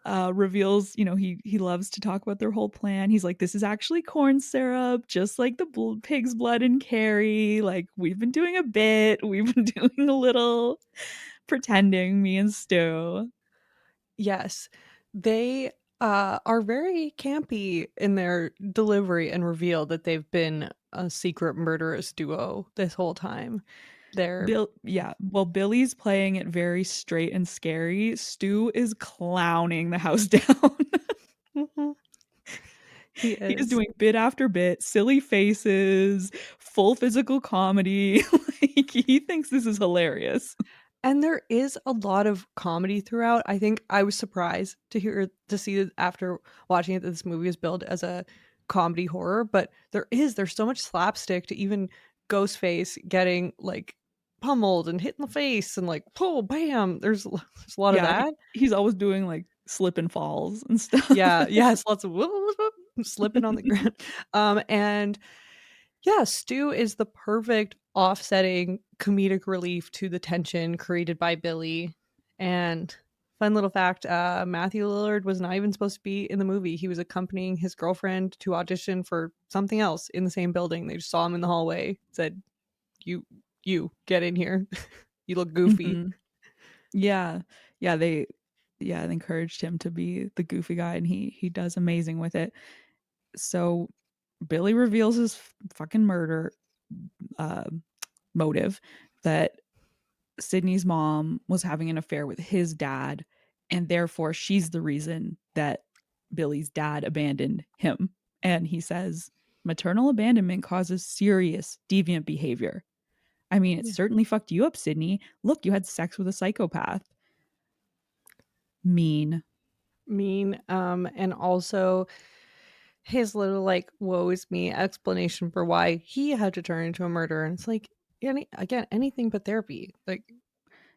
reveals, he loves to talk about their whole plan. He's like, this is actually corn syrup, just like the pig's blood in Carrie. Like, we've been doing a bit. We've been doing a little pretending, me and Stu. Yes. They are very campy in their delivery and reveal that they've been a secret murderous duo this whole time. They're Yeah. Well, Billy's playing it very straight and scary. Stu is clowning the house down. Mhm. He He's is. doing bit after bit, silly faces, full physical comedy. Like he thinks this is hilarious. And there is a lot of comedy throughout. I think I was surprised to see that after watching it that this movie is billed as a comedy horror, but there's so much slapstick to even Ghostface getting like pummeled and hit in the face and like pull bam. There's a lot of Yeah, that. he's always doing like slip and falls and stuff. Yeah, yes, lots of whoop, whoop, whoop, slipping on the ground. And yeah, Stu is the perfect offsetting comedic relief to the tension created by Billy. And fun little fact, Matthew Lillard was not even supposed to be in the movie. He was accompanying his girlfriend to audition for something else in the same building. They just saw him in the hallway, said, "You you get in here. You look goofy." Mhm. Yeah. Yeah, they encouraged him to be the goofy guy and he does amazing with it. So Billy reveals his fucking murder uh, motive that Sydney's mom was having an affair with his dad, and therefore she's the reason that Billy's dad abandoned him. And he says, maternal abandonment causes serious deviant behavior. I mean, it Yeah. certainly fucked you up, Sydney. Look, you had sex with a psychopath. Mean. Mean. And also his little like woe is me explanation for why he had to turn into a murderer. And it's like again, anything but therapy. Like,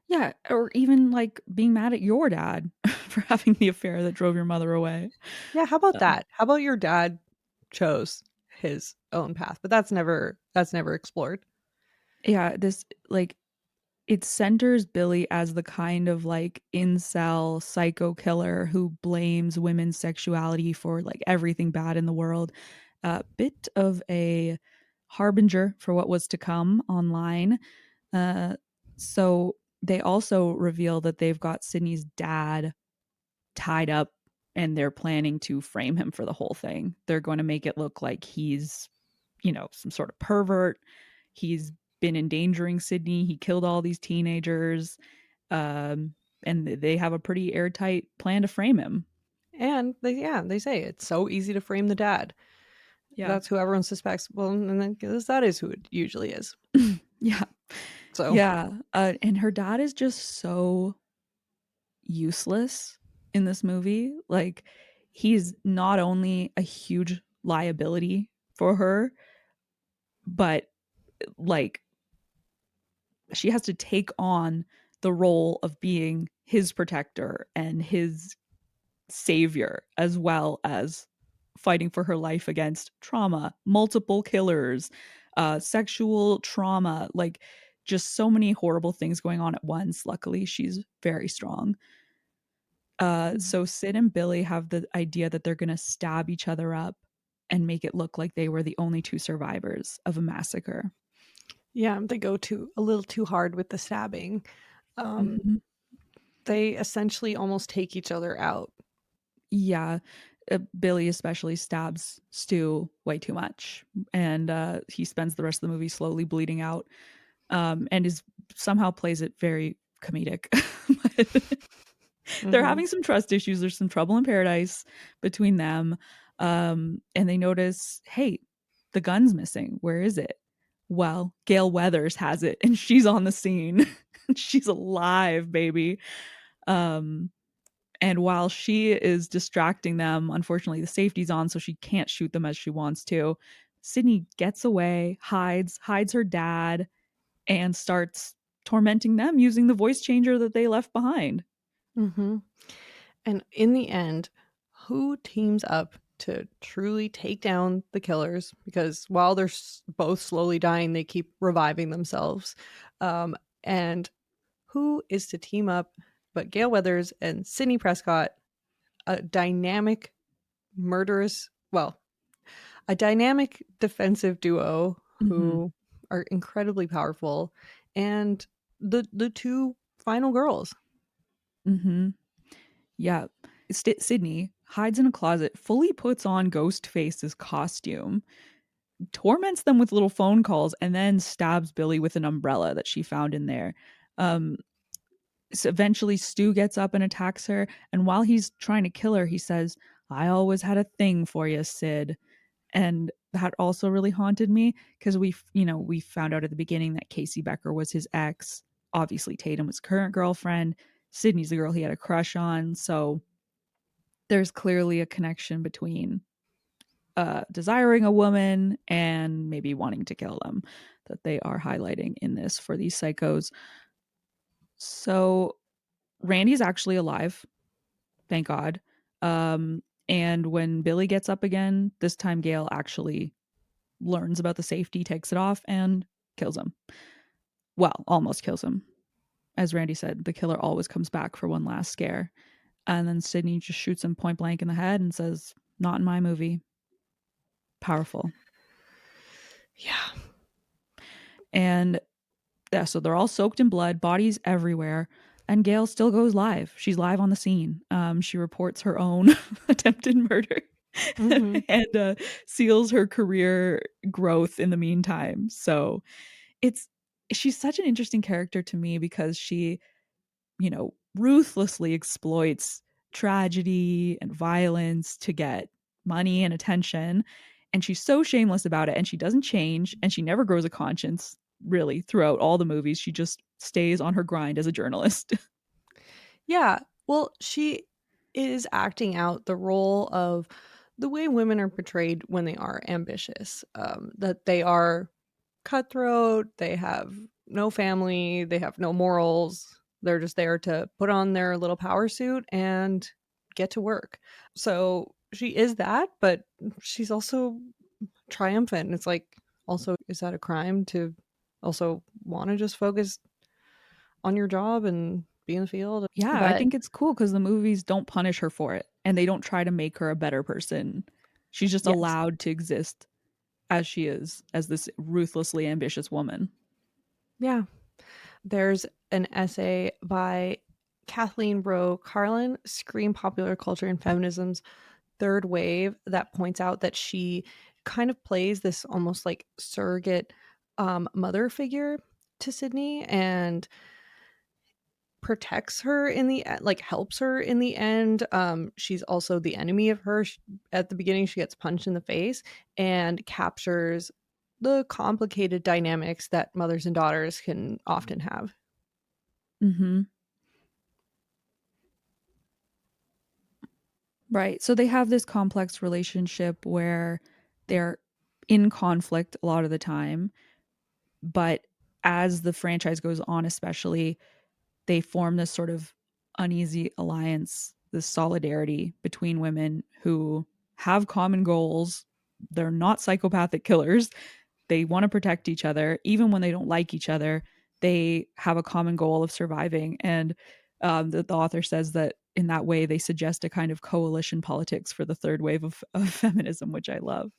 Yeah, or even like being mad at your dad for having the affair that drove your mother away. yeah, how about Um, that? How about your dad chose his own path? But that's never explored. yeah, this like it centers Billy as the kind of like incel psycho killer who blames women's sexuality for like everything bad in the world. A bit of a harbinger for what was to come online. Uh, so they also reveal that they've got Sydney's dad tied up and they're planning to frame him for the whole thing. They're going to make it look like he's, some sort of pervert. He's been endangering Sydney. He killed all these teenagers. And they have a pretty airtight plan to frame him. And they say it's so easy to frame the dad. Yeah. That's who everyone suspects. Well, and then because that is who it usually is. Yeah. So Yeah. And her dad is just so useless in this movie. Like, he's not only a huge liability for her, but like she has to take on the role of being his protector and his savior, as well as fighting for her life against trauma, multiple killers, sexual trauma, like just so many horrible things going on at once. Luckily, she's very strong. So Sid and Billy have the idea that they're going to stab each other up and make it look like they were the only two survivors of a massacre. yeah, they go too a little too hard with the stabbing. Um, Mhm. they essentially almost take each other out. Yeah, Billy especially stabs Stu way too much, and he spends the rest of the movie slowly bleeding out, and is somehow plays it very comedic. But they're Mm-hmm. having some trust issues. There's some trouble in paradise between them, and they notice, hey, the gun's missing. Where is it? Well, Gail Weathers has it, and she's on the scene. She's alive, baby. Um, and while she is distracting them, unfortunately, the safety's on, so she can't shoot them as she wants to. Sydney gets away, hides her dad, and starts tormenting them using the voice changer that they left behind. Mm-hmm. And in the end, who teams up to truly take down the killers? Because while they're both slowly dying, they keep reviving themselves. And who is to team up but Gail Weathers and Sidney Prescott, a dynamic, murderous, well, a dynamic defensive duo Mm-hmm. who are incredibly powerful, and the two final girls. Mm-hmm. Yeah. Sydney hides in a closet, fully puts on Ghostface's costume, torments them with little phone calls, and then stabs Billy with an umbrella that she found in there. Um, so eventually, Stu gets up and attacks her. And while he's trying to kill her, he says, I always had a thing for you, Sid. And that also really haunted me because we found out at the beginning that Casey Becker was his ex. Obviously, Tatum was current girlfriend. Sydney's the girl he had a crush on. So there's clearly a connection between desiring a woman and maybe wanting to kill them that they are highlighting in this for these psychos. So Randy's actually alive, thank God. And when Billy gets up again, this time Gail actually learns about the safety, takes it off, and kills him. Well, almost kills him. As Randy said, the killer always comes back for one last scare. And then Sydney just shoots him point blank in the head and says, "Not in my movie." Powerful. Yeah. And yeah, so they're all soaked in blood, bodies everywhere. And Gail still goes live. She's live on the scene. She reports her own attempted murder Mm-hmm. and seals her career growth in the meantime. So it's she's such an interesting character to me because she, ruthlessly exploits tragedy and violence to get money and attention. And she's so shameless about it, and she doesn't change, and she never grows a conscience really throughout all the movies. She just stays on her grind as a journalist. Yeah. Well, she is acting out the role of the way women are portrayed when they are ambitious. That they are cutthroat, they have no family, they have no morals. They're just there to put on their little power suit and get to work. So she is that, but she's also triumphant. And it's like, also, is that a crime to also want to just focus on your job and be in the field? Yeah, I But think it's cool because the movies don't punish her for it, and they don't try to make her a better person. She's just yes, allowed to exist as she is, as this ruthlessly ambitious woman. yeah. There's an essay by Kathleen Rowe Carlin, Scream Popular Culture and Feminism's Third Wave, that points out that she kind of plays this almost like surrogate mother figure to Sydney and protects her in the like helps her in the end. She's also the enemy of her. At the beginning she gets punched in the face and captures the complicated dynamics that mothers and daughters can often have. Mm-hmm. Right. So they have this complex relationship where they're in conflict a lot of the time, but as the franchise goes on, especially, they form this sort of uneasy alliance, this solidarity between women who have common goals. They're not psychopathic killers. They want to protect each other, even when they don't like each other. They have a common goal of surviving. And the author says that in that way, they suggest a kind of coalition politics for the third wave of feminism, which I love.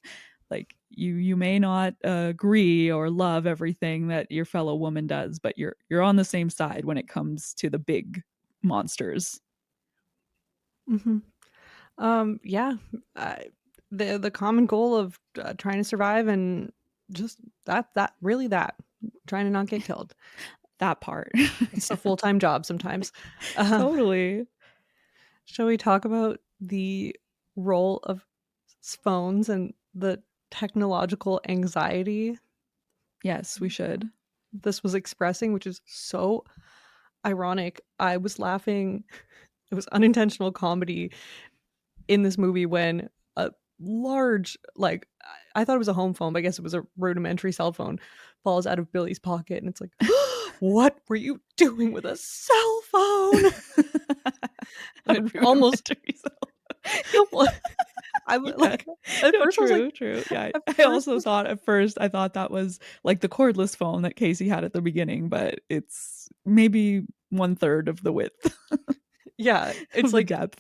Like you may not agree or love everything that your fellow woman does, but you're on the same side when it comes to the big monsters. Mm-hmm. Yeah, uh, the common goal of trying to survive and just that really that trying to not get killed. That part. It's a full time job sometimes. Um, Totally. shall we talk about the role of phones and the technological anxiety Yes, we should. this was expressing, which is so ironic. I was laughing. It was unintentional comedy in this movie when a large, like, I thought it was a home phone, but I guess it was a rudimentary cell phone, falls out of Billy's pocket. And it's like, what were you doing with a cell phone? And A it almost, rudimentary well, I was yeah. like, at No, first I was like, true, true. Yeah. at I first I also was, thought at first I thought that was like the cordless phone that Casey had at the beginning, but it's maybe one third of the width yeah, of it's the like depth.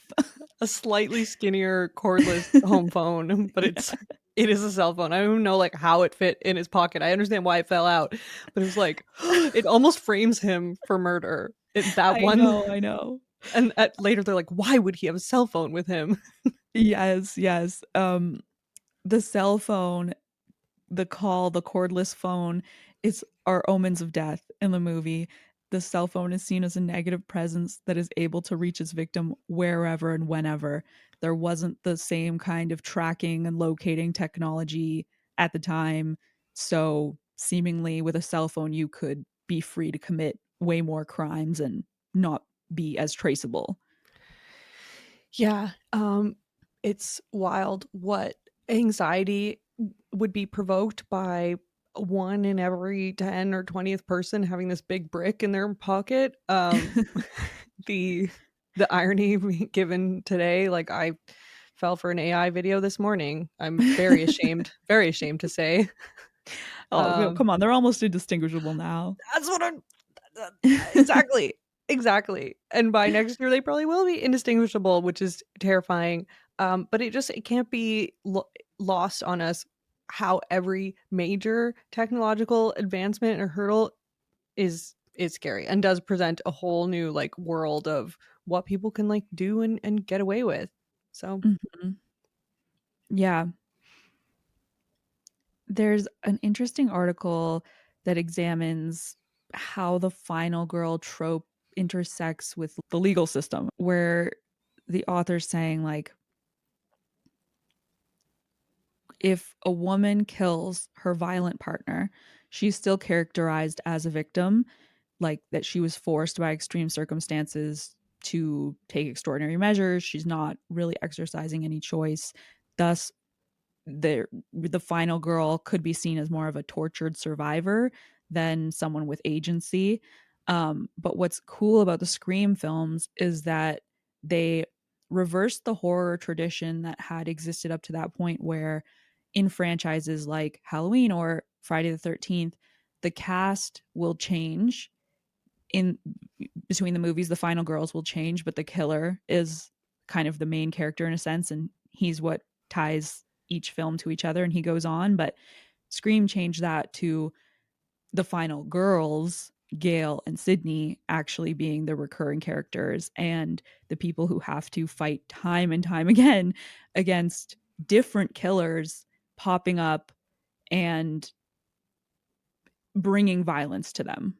a slightly skinnier cordless home phone, but Yeah. it is a cell phone. I don't even know like how it fit in his pocket. I understand why it fell out, but it was like it almost frames him for murder. That I one, know, I know. and later they're like, why would he have a cell phone with him? Yes, yes. The cell phone, the call, the cordless phone is are omens of death in the movie. The cell phone is seen as a negative presence that is able to reach its victim wherever and whenever. There wasn't the same kind of tracking and locating technology at the time. So, seemingly, with a cell phone, you could be free to commit way more crimes and not be as traceable. Yeah, it's wild what anxiety would be provoked by one in every 10 or 20th person having this big brick in their pocket. The the irony given today, like, I fell for an AI video this morning. I'm very ashamed to say. Oh, Um, come on. They're almost indistinguishable now. that's what I'm that exactly, exactly, and by next year, they probably will be indistinguishable, which is terrifying, but it can't be lost on us how every major technological advancement or hurdle is scary and does present a whole new, like, world of what people can, like, do and get away with, so Mhm. Yeah. There's an interesting article that examines how the final girl trope intersects with the legal system, where the author's saying, like, if a woman kills her violent partner, she's still characterized as a victim, like that she was forced by extreme circumstances to take extraordinary measures. She's not really exercising any choice. Thus, the final girl could be seen as more of a tortured survivor than someone with agency. But what's cool about the Scream films is that they reversed the horror tradition that had existed up to that point, where in franchises like Halloween or Friday the 13th, the cast will change in between the movies. The final girls will change, but the killer is kind of the main character in a sense, and he's what ties each film to each other, and he goes on. But Scream changed that to the final girls, Gail and Sidney, actually being the recurring characters and the people who have to fight time and time again against different killers popping up and bringing violence to them.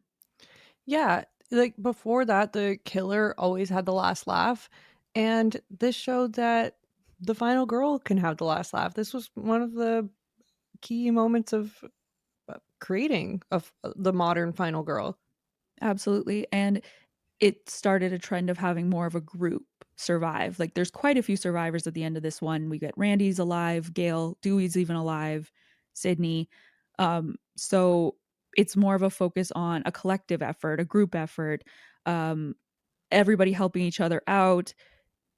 yeah, like, before that, the killer always had the last laugh, and this showed that the final girl can have the last laugh. This was one of the key moments of creating of the modern final girl. Absolutely. And it started a trend of having more of a group survive. Like there's quite a few survivors at the end of this one. We get Randy's alive, Gail, Dewey's even alive, Sydney. So it's more of a focus on a collective effort, a group effort, um, everybody helping each other out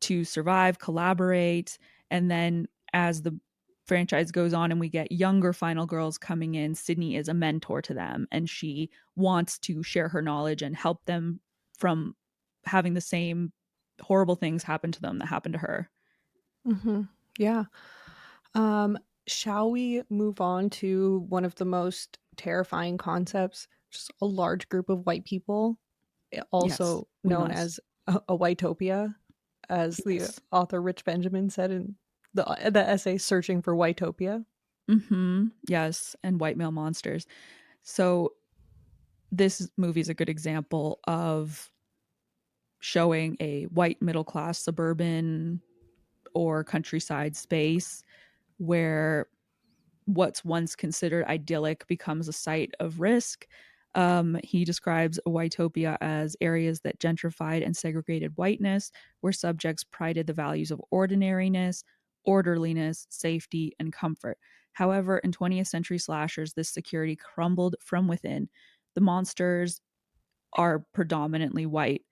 to survive, collaborate, and then as the franchise goes on and we get younger final girls coming in, Sydney is a mentor to them and she wants to share her knowledge and help them from having the same horrible things happen to them that happened to her. Mhm. Yeah. Um, shall we move on to one of the most terrifying concepts, just a large group of white people, Yes, also we known must. as a whitopia, as the Yes. author Rich Benjamin said in the essay Searching for Whitopia? Yes, and white male monsters. So this movie is a good example of showing a white middle class suburban or countryside space where what's once considered idyllic becomes a site of risk. He describes Whitopia as areas that gentrified and segregated whiteness, where subjects prided the values of ordinariness, orderliness, safety, and comfort. However, in 20th century slashers, this security crumbled from within. The monsters are predominantly white,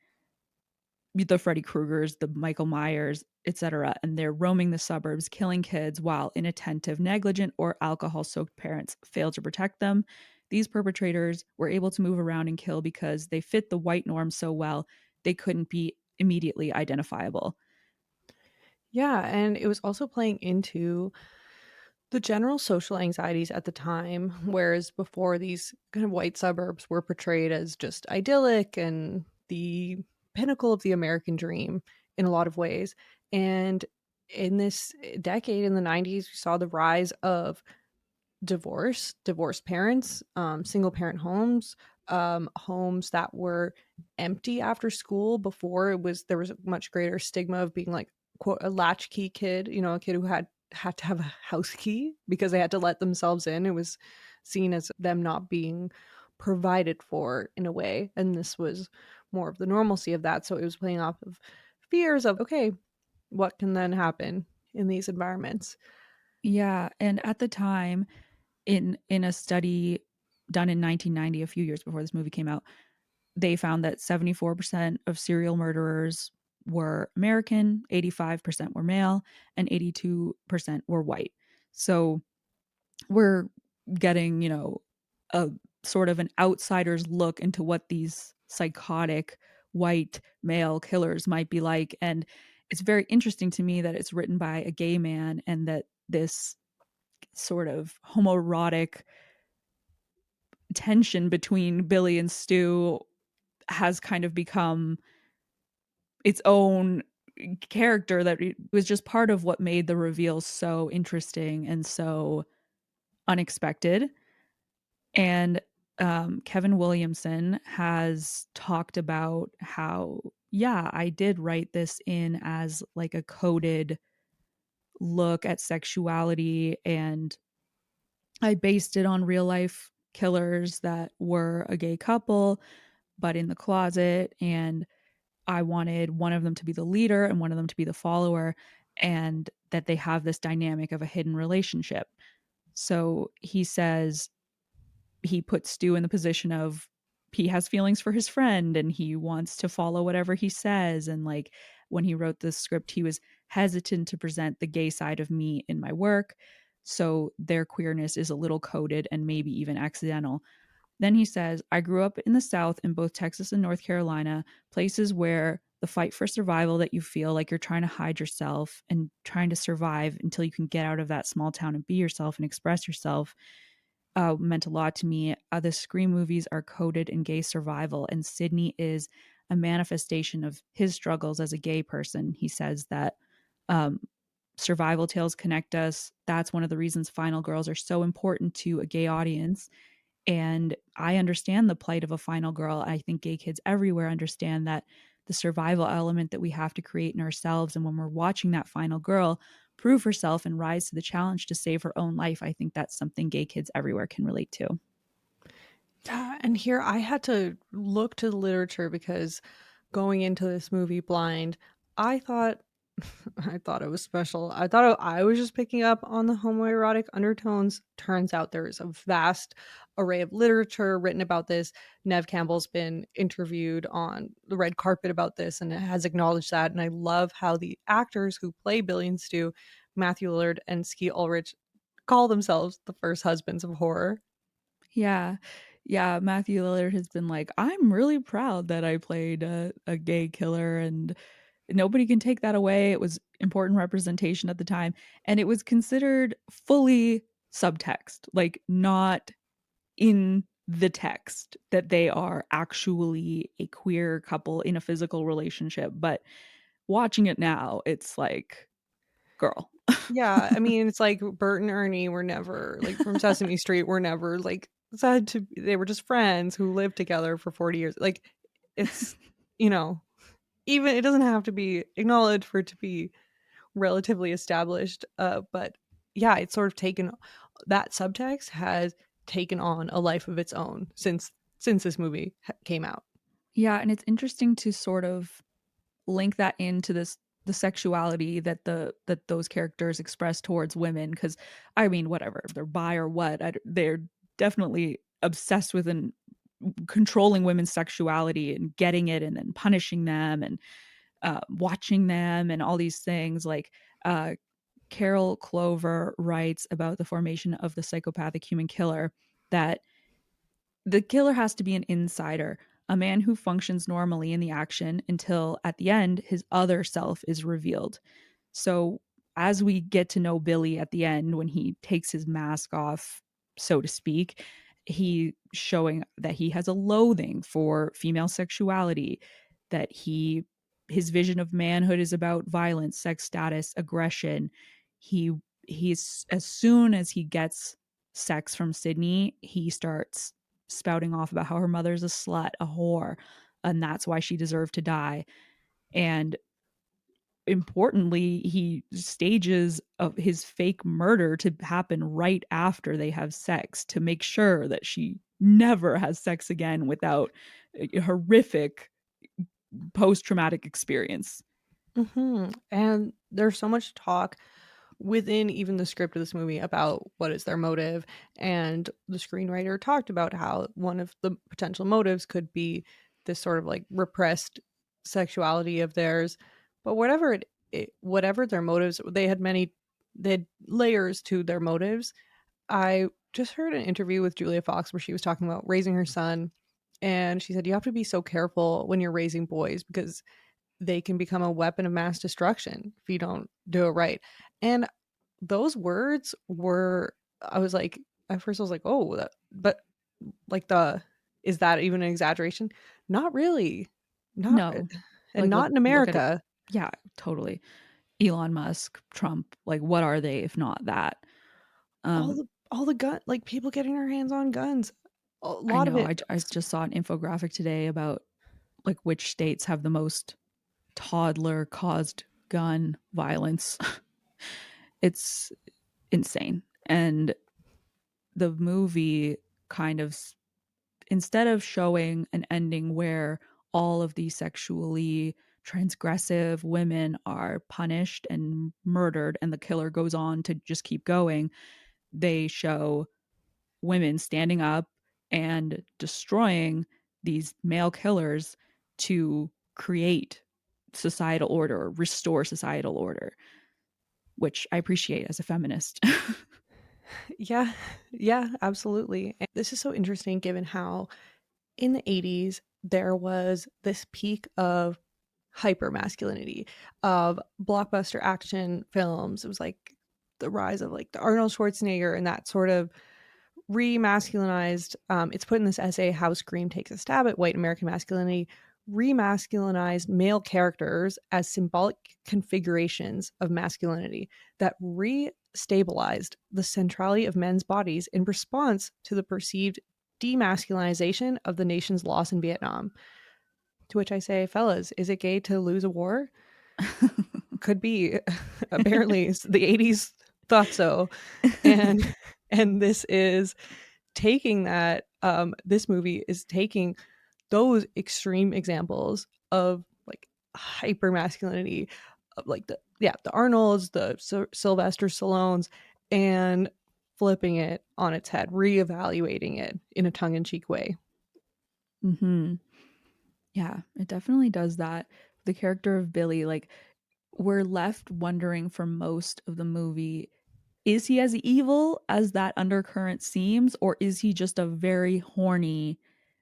the Freddy Kruegers, the Michael Myers, etc., and they're roaming the suburbs, killing kids while inattentive, negligent, or alcohol soaked parents fail to protect them. These perpetrators were able to move around and kill because they fit the white norm so well, they couldn't be immediately identifiable. Yeah, and it was also playing into the general social anxieties at the time, whereas before these kind of white suburbs were portrayed as just idyllic and the pinnacle of the American dream in a lot of ways. And in this decade, in the 90s, we saw the rise of divorced parents, single parent homes, homes that were empty after school. Before, it was there was a much greater stigma of being like quote a latchkey kid, you know, a kid who had to have a house key because they had to let themselves in. It was seen as them not being provided for in a way, and this was more of the normalcy of that. So it was playing off of fears of, okay, what can then happen in these environments? Yeah, and at the time, in a study done in 1990, a few years before this movie came out, they found that 74% of serial murderers were American, 85% were male, and 82% were white. So we're getting, a sort of an outsider's look into what these psychotic white male killers might be like. And it's very interesting to me that it's written by a gay man and that this sort of homoerotic tension between Billy and Stu has kind of become its own character that was just part of what made the reveal so interesting and so unexpected. And Kevin Williamson has talked about how, yeah, I did write this in as like a coded look at sexuality, and I based it on real life killers that were a gay couple, but in the closet. And I wanted one of them to be the leader and one of them to be the follower, and that they have this dynamic of a hidden relationship. So he says he puts Stu in the position of he has feelings for his friend and he wants to follow whatever he says. And like when he wrote the script, he was hesitant to present the gay side of me in my work. So their queerness is a little coded and maybe even accidental. Then he says, I grew up in the South in both Texas and North Carolina, places where the fight for survival that you feel like you're trying to hide yourself and trying to survive until you can get out of that small town and be yourself and express yourself meant a lot to me. The Scream movies are coded in gay survival, and Sidney is a manifestation of his struggles as a gay person. He says that um, survival tales connect us. That's one of the reasons Final Girls are so important to a gay audience. And I understand the plight of a final girl. I think gay kids everywhere understand that the survival element that we have to create in ourselves. And when we're watching that final girl prove herself and rise to the challenge to save her own life, I think that's something gay kids everywhere can relate to. Yeah, and here I had to look to the literature because going into this movie blind, I thought I thought it was special. I thought I was just picking up on the homoerotic undertones. Turns out there's a vast array of literature written about this. Nev Campbell's been interviewed on the red carpet about this and has acknowledged that. And I love how the actors who play Billy and Stu, Matthew Lillard and Skeet Ulrich, call themselves the first husbands of horror. Yeah. Yeah. Matthew Lillard has been like, I'm really proud that I played a gay killer, and nobody can take that away. It was important representation at the time. And it was considered fully subtext, like not in the text that they are actually a queer couple in a physical relationship. But watching it now, it's like, girl. Yeah, I mean, it's like Bert and Ernie were never like from Sesame Street were never like said to they were just friends who lived together for 40 years. Like it's, you know, even it doesn't have to be acknowledged for it to be relatively established. But yeah, it's sort of taken that subtext has taken on a life of its own since this movie came out. Yeah. And it's interesting to sort of link that into this the sexuality that those characters express towards women, because I mean whatever they're bi or what, they're definitely obsessed with and controlling women's sexuality and getting it and then punishing them and watching them and all these things. Like uh, Carol Clover writes about the formation of the psychopathic human killer that the killer has to be an insider, a man who functions normally in the action until at the end his other self is revealed. So as we get to know Billy at the end, when he takes his mask off, so to speak, he showing that he has a loathing for female sexuality, that his vision of manhood is about violence, sex status, aggression. He he's as soon as he gets sex from Sydney, he starts spouting off about how her mother's a slut, a whore, and that's why she deserved to die. And importantly, he stages of his fake murder to happen right after they have sex to make sure that she never has sex again without a horrific post-traumatic experience. And there's so much talk within even the script of this movie about what is their motive. And the screenwriter talked about how one of the potential motives could be this sort of like repressed sexuality of theirs. But whatever their motives, they had layers to their motives. I just heard an interview with Julia Fox where she was talking about raising her son. And she said, you have to be so careful when you're raising boys because they can become a weapon of mass destruction if you don't do it right. And those words were, I was like, at first I was like, oh, but like is that even an exaggeration? Not really. Not, No. and Like not in look at it. America. Yeah, totally. Elon Musk, Trump, like what are they if not that? All Um the gun, like people getting their hands on guns. A I lot of know. it. I just saw an infographic today about like which states have the most toddler caused gun violence. It's insane. And the movie kind of, instead of showing an ending where all of these sexually transgressive women are punished and murdered and the killer goes on to just keep going, they show women standing up and destroying these male killers to create societal order, restore societal order, which I appreciate as a feminist. Yeah, yeah, absolutely. And this is so interesting given how in the 80s there was this peak of hyper masculinity, of blockbuster action films. It was like the rise of like the Arnold Schwarzenegger and that sort of remasculinized. It's put in this essay, How Scream Takes a Stab at White American Masculinity, remasculinized male characters as symbolic configurations of masculinity that restabilized the centrality of men's bodies in response to the perceived demasculinization of the nation's loss in Vietnam. To which I say, fellas, is it gay to lose a war? Could be. Apparently, the 80s thought so. And this is taking that this movie is taking those extreme examples of like hyper masculinity of like the Arnolds, the Sylvester Stallones, and flipping it on its head, reevaluating it in a tongue-in-cheek way. Mm-hmm. Yeah, it definitely does that. The character of Billy, like, we're left wondering for most of the movie, is he as evil as that undercurrent seems, or is he just a very horny,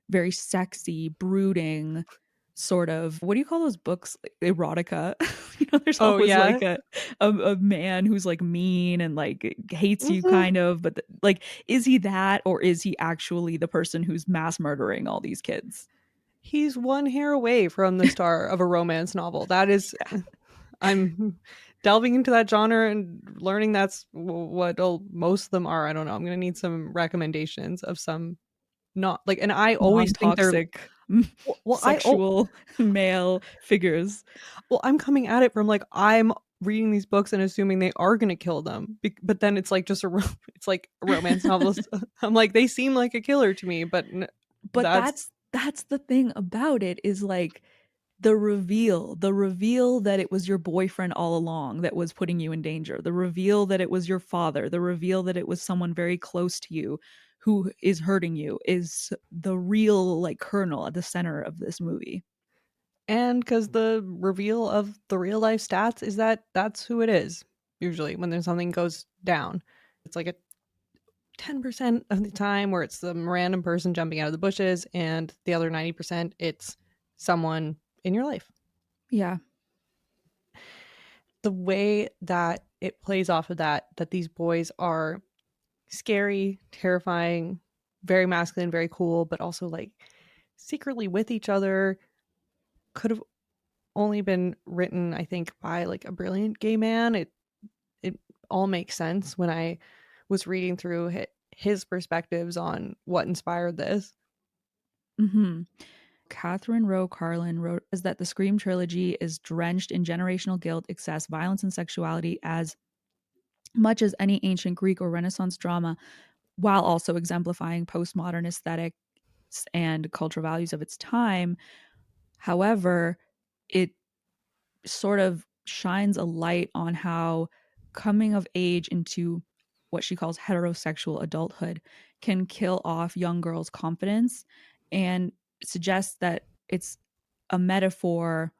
very sexy, brooding sort of, what do you call those books? Like, erotica. There's Oh always yeah. like a man who's like mean and like hates you Mhm. kind of, but like, is he that, or is he actually the person who's mass murdering all these kids? He's one hair away from the star of a romance novel. That is, Yeah. I'm delving into that genre and learning that's what most of them are. I don't know. I'm gonna need some recommendations of some not like, and I always think they're Non-toxic well. sexual male figures. Well, I'm coming at it from like I'm reading these books and assuming they are gonna kill them, but then it's like just it's like a romance novelist. I'm like they seem like a killer to me, but But that's that's the thing about it, is like the reveal that it was your boyfriend all along that was putting you in danger, the reveal that it was your father, the reveal that it was someone very close to you who is hurting you, is the real like kernel at the center of this movie. and because the reveal of the real life stats is that that's who it is. Usually, when there's something goes down, it's like a 10% of the time where it's some random person jumping out of the bushes, and the other 90% it's someone in your life. Yeah. The way that it plays off of that these boys are scary, terrifying, very masculine, very cool, but also like secretly with each other, could have only been written, I think, by like a brilliant gay man. It all makes sense when I was reading through his perspectives on what inspired this. Hmm. Catherine Rowe Carlin wrote is that the Scream trilogy is drenched in generational guilt, excess, violence, and sexuality as much as any ancient Greek or Renaissance drama, while also exemplifying postmodern aesthetics and cultural values of its time. However, it sort of shines a light on how coming of age into what she calls heterosexual adulthood can kill off young girls' confidence and suggests that it's a metaphor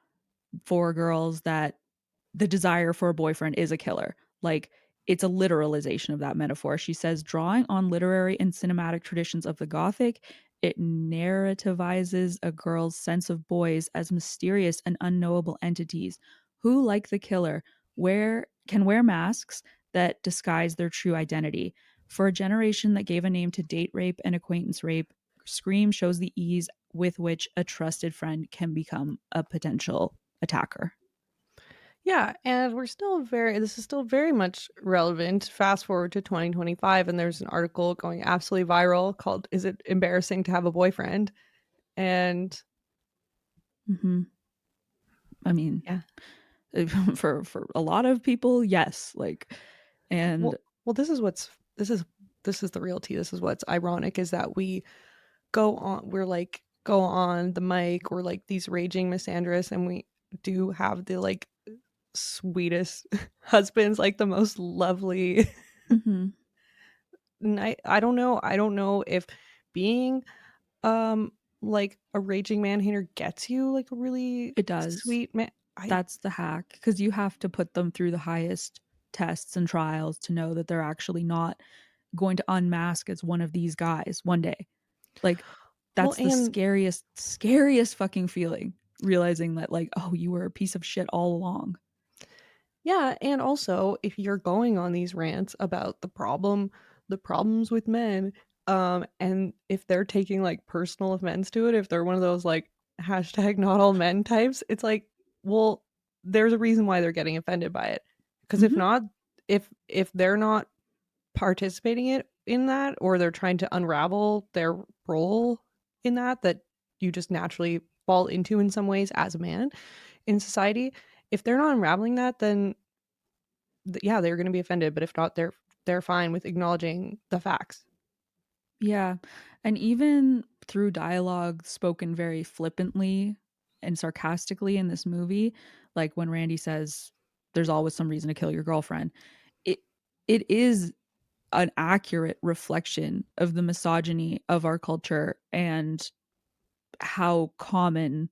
for girls that the desire for a boyfriend is a killer. Like, it's a literalization of that metaphor. She says, drawing on literary and cinematic traditions of the Gothic, it narrativizes a girl's sense of boys as mysterious and unknowable entities who, like the killer, wear masks that disguise their true identity. For a generation that gave a name to date rape and acquaintance rape, Scream shows the ease with which a trusted friend can become a potential attacker. Yeah, and this is still very much relevant. Fast forward to 2025, and there's an article going absolutely viral called "Is it embarrassing to have a boyfriend?" And Mm-hmm. I mean, yeah, for a lot of people, yes. Like, and well, this is the real tea. This is what's ironic is that we're like go on the mic or like these raging misandrists, and we do have the like sweetest husbands, like the most lovely. mm-hmm, I don't know if being um like a raging man hater gets you like a really it does. sweet man. I That's the hack because you have to put them through the highest tests and trials to know that they're actually not going to unmask as one of these guys one day. Like, well that's the and scariest fucking feeling, realizing that, like, oh, you were a piece of shit all along. Yeah, and also if you're going on these rants about the problems with men, and if they're taking like personal offense to it, if they're one of those like hashtag not all men types, it's like, well, there's a reason why they're getting offended by it. Because if Mm-hmm. not, if they're not participating in that, or they're trying to unravel their role in that you just naturally fall into in some ways as a man in society, if they're not unraveling that, then yeah, they're going to be offended. But if not, they're fine with acknowledging the facts. Yeah. And even through dialogue spoken very flippantly and sarcastically in this movie, like when Randy says, there's always some reason to kill your girlfriend, it it is an accurate reflection of the misogyny of our culture and how common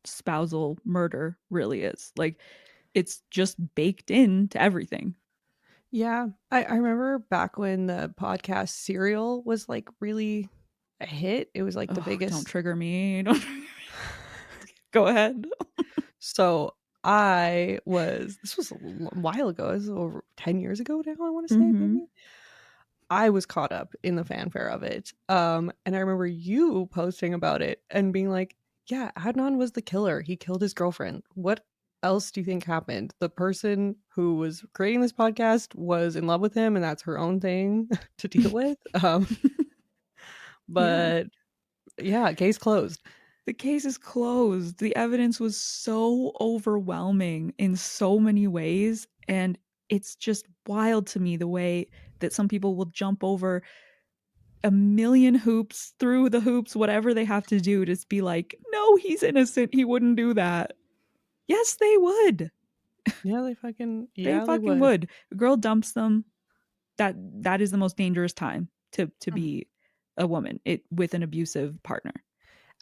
spousal murder really is. Like, it's just baked into everything. Yeah, I remember back when the podcast Serial was like really a hit. It was like the Oh, don't biggest. trigger me. Don't go ahead. So this was a while ago. This was over 10 years ago now, I want to say Mm-hmm. maybe. I was caught up in the fanfare of it. And I remember you posting about it and being like, yeah, Adnan was the killer. He killed his girlfriend. What else do you think happened? The person who was creating this podcast was in love with him, and that's her own thing to deal with. Yeah. But yeah, case closed. The case is closed. The evidence was so overwhelming in so many ways. And it's just wild to me the way that some people will jump over a million hoops, through the hoops, whatever they have to do to be like, no, he's innocent. He wouldn't do that. Yes, they would. They Yeah, they fucking would. would. A girl dumps them. That is the most dangerous time to be a woman with an abusive partner.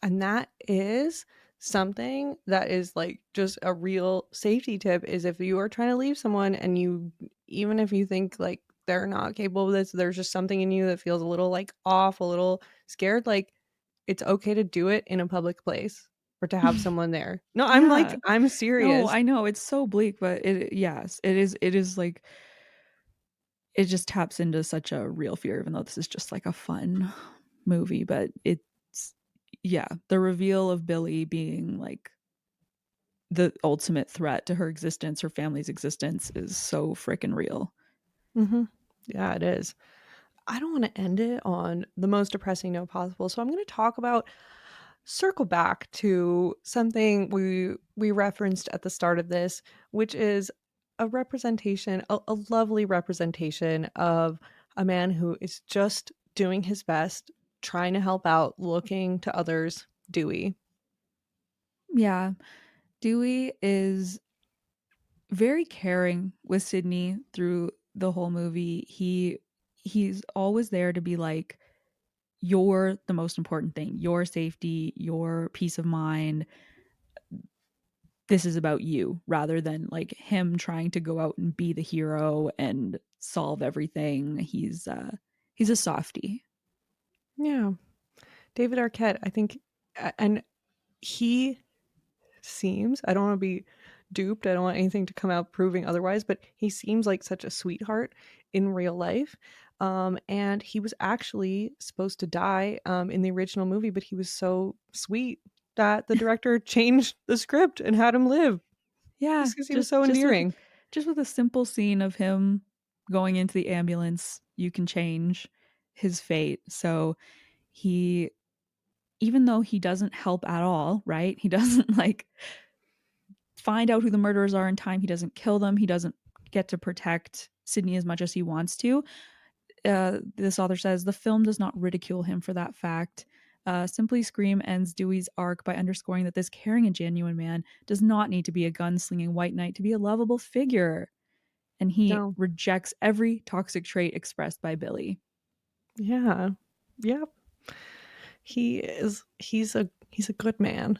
And that is something that is like just a real safety tip is if you are trying to leave someone and you even if you think like they're not capable of this, there's just something in you that feels a little like off, a little scared, like it's okay to do it in a public place or to have someone there. No, Yeah. I'm No, serious. I know it's so bleak, but yes, it is like it just taps into such a real fear, even though this is just like a fun movie. But it's, yeah, the reveal of Billy being like the ultimate threat to her existence, her family's existence, is so freaking real. Hmm. Yeah, it is. I don't want to end it on the most depressing note possible. So I'm going to talk about circle back to something we referenced at the start of this, which is a representation, a lovely representation of a man who is just doing his best, trying to help out, looking to others. Dewey. Yeah. Dewey is very caring with Sidney through the whole movie. He's always there to be like, you're the most important thing. Your safety, your peace of mind. This is about you rather than like him trying to go out and be the hero and solve everything. He's a softie. Yeah. David Arquette, I think, and he seems, I don't want to be duped, I don't want anything to come out proving otherwise, but he seems like such a sweetheart in real life. And he was actually supposed to die in the original movie, but he was so sweet that the director changed the script and had him live Yeah, just because he was so endearing. just with a simple scene of him going into the ambulance, you can change his fate. So he, even though he doesn't help at all, right? He doesn't like find out who the murderers are in time. He doesn't kill them. He doesn't get to protect Sidney as much as he wants to. This author says the film does not ridicule him for that fact. Simply Scream ends Dewey's arc by underscoring that this caring and genuine man does not need to be a gunslinging white knight to be a lovable figure. And he No. rejects every toxic trait expressed by Billy. Yeah. Yeah. He's a good man.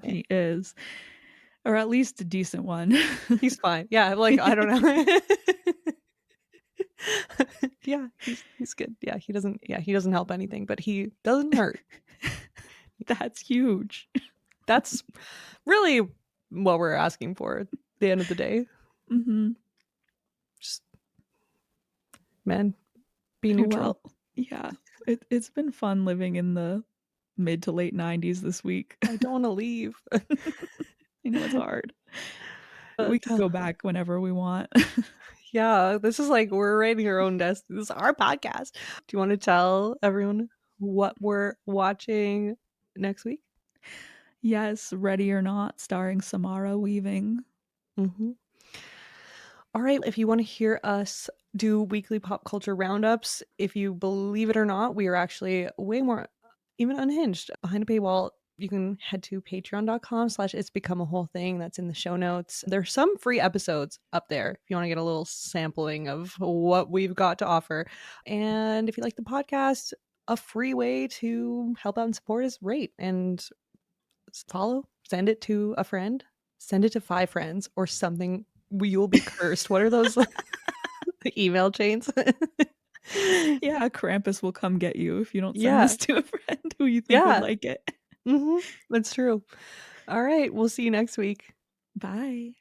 He is. Or at least a decent one. He's fine. Yeah, like I don't know. Yeah, he's good. Yeah, he doesn't help anything, but he doesn't hurt. That's huge. That's really what we're asking for at the end of the day. Mm-hmm. Just, man, be neutral. Well, yeah. It's been fun living in the mid to late 90s this week. I don't want to leave. I know it's hard. We can go back whenever we want. Yeah, this is like we're writing our own destiny. This is our podcast. Do you want to tell everyone what we're watching next week? Yes, Ready or Not, starring Samara Weaving. Mm-hmm. All right, if you want to hear us do weekly pop culture roundups, if you believe it or not, we are actually way more even unhinged behind a paywall. You can head to patreon.com/it's become a whole thing. That's in the show notes. There's some free episodes up there if you want to get a little sampling of what we've got to offer. And if you like the podcast, a free way to help out and support is rate and follow, send it to a friend, send it to 5 friends or something. You'll be cursed. What are those email chains? Yeah, Krampus will come get you if you don't send Yeah. this to a friend who you think Yeah. would like it. Mm-hmm. That's true. All right. We'll see you next week. Bye.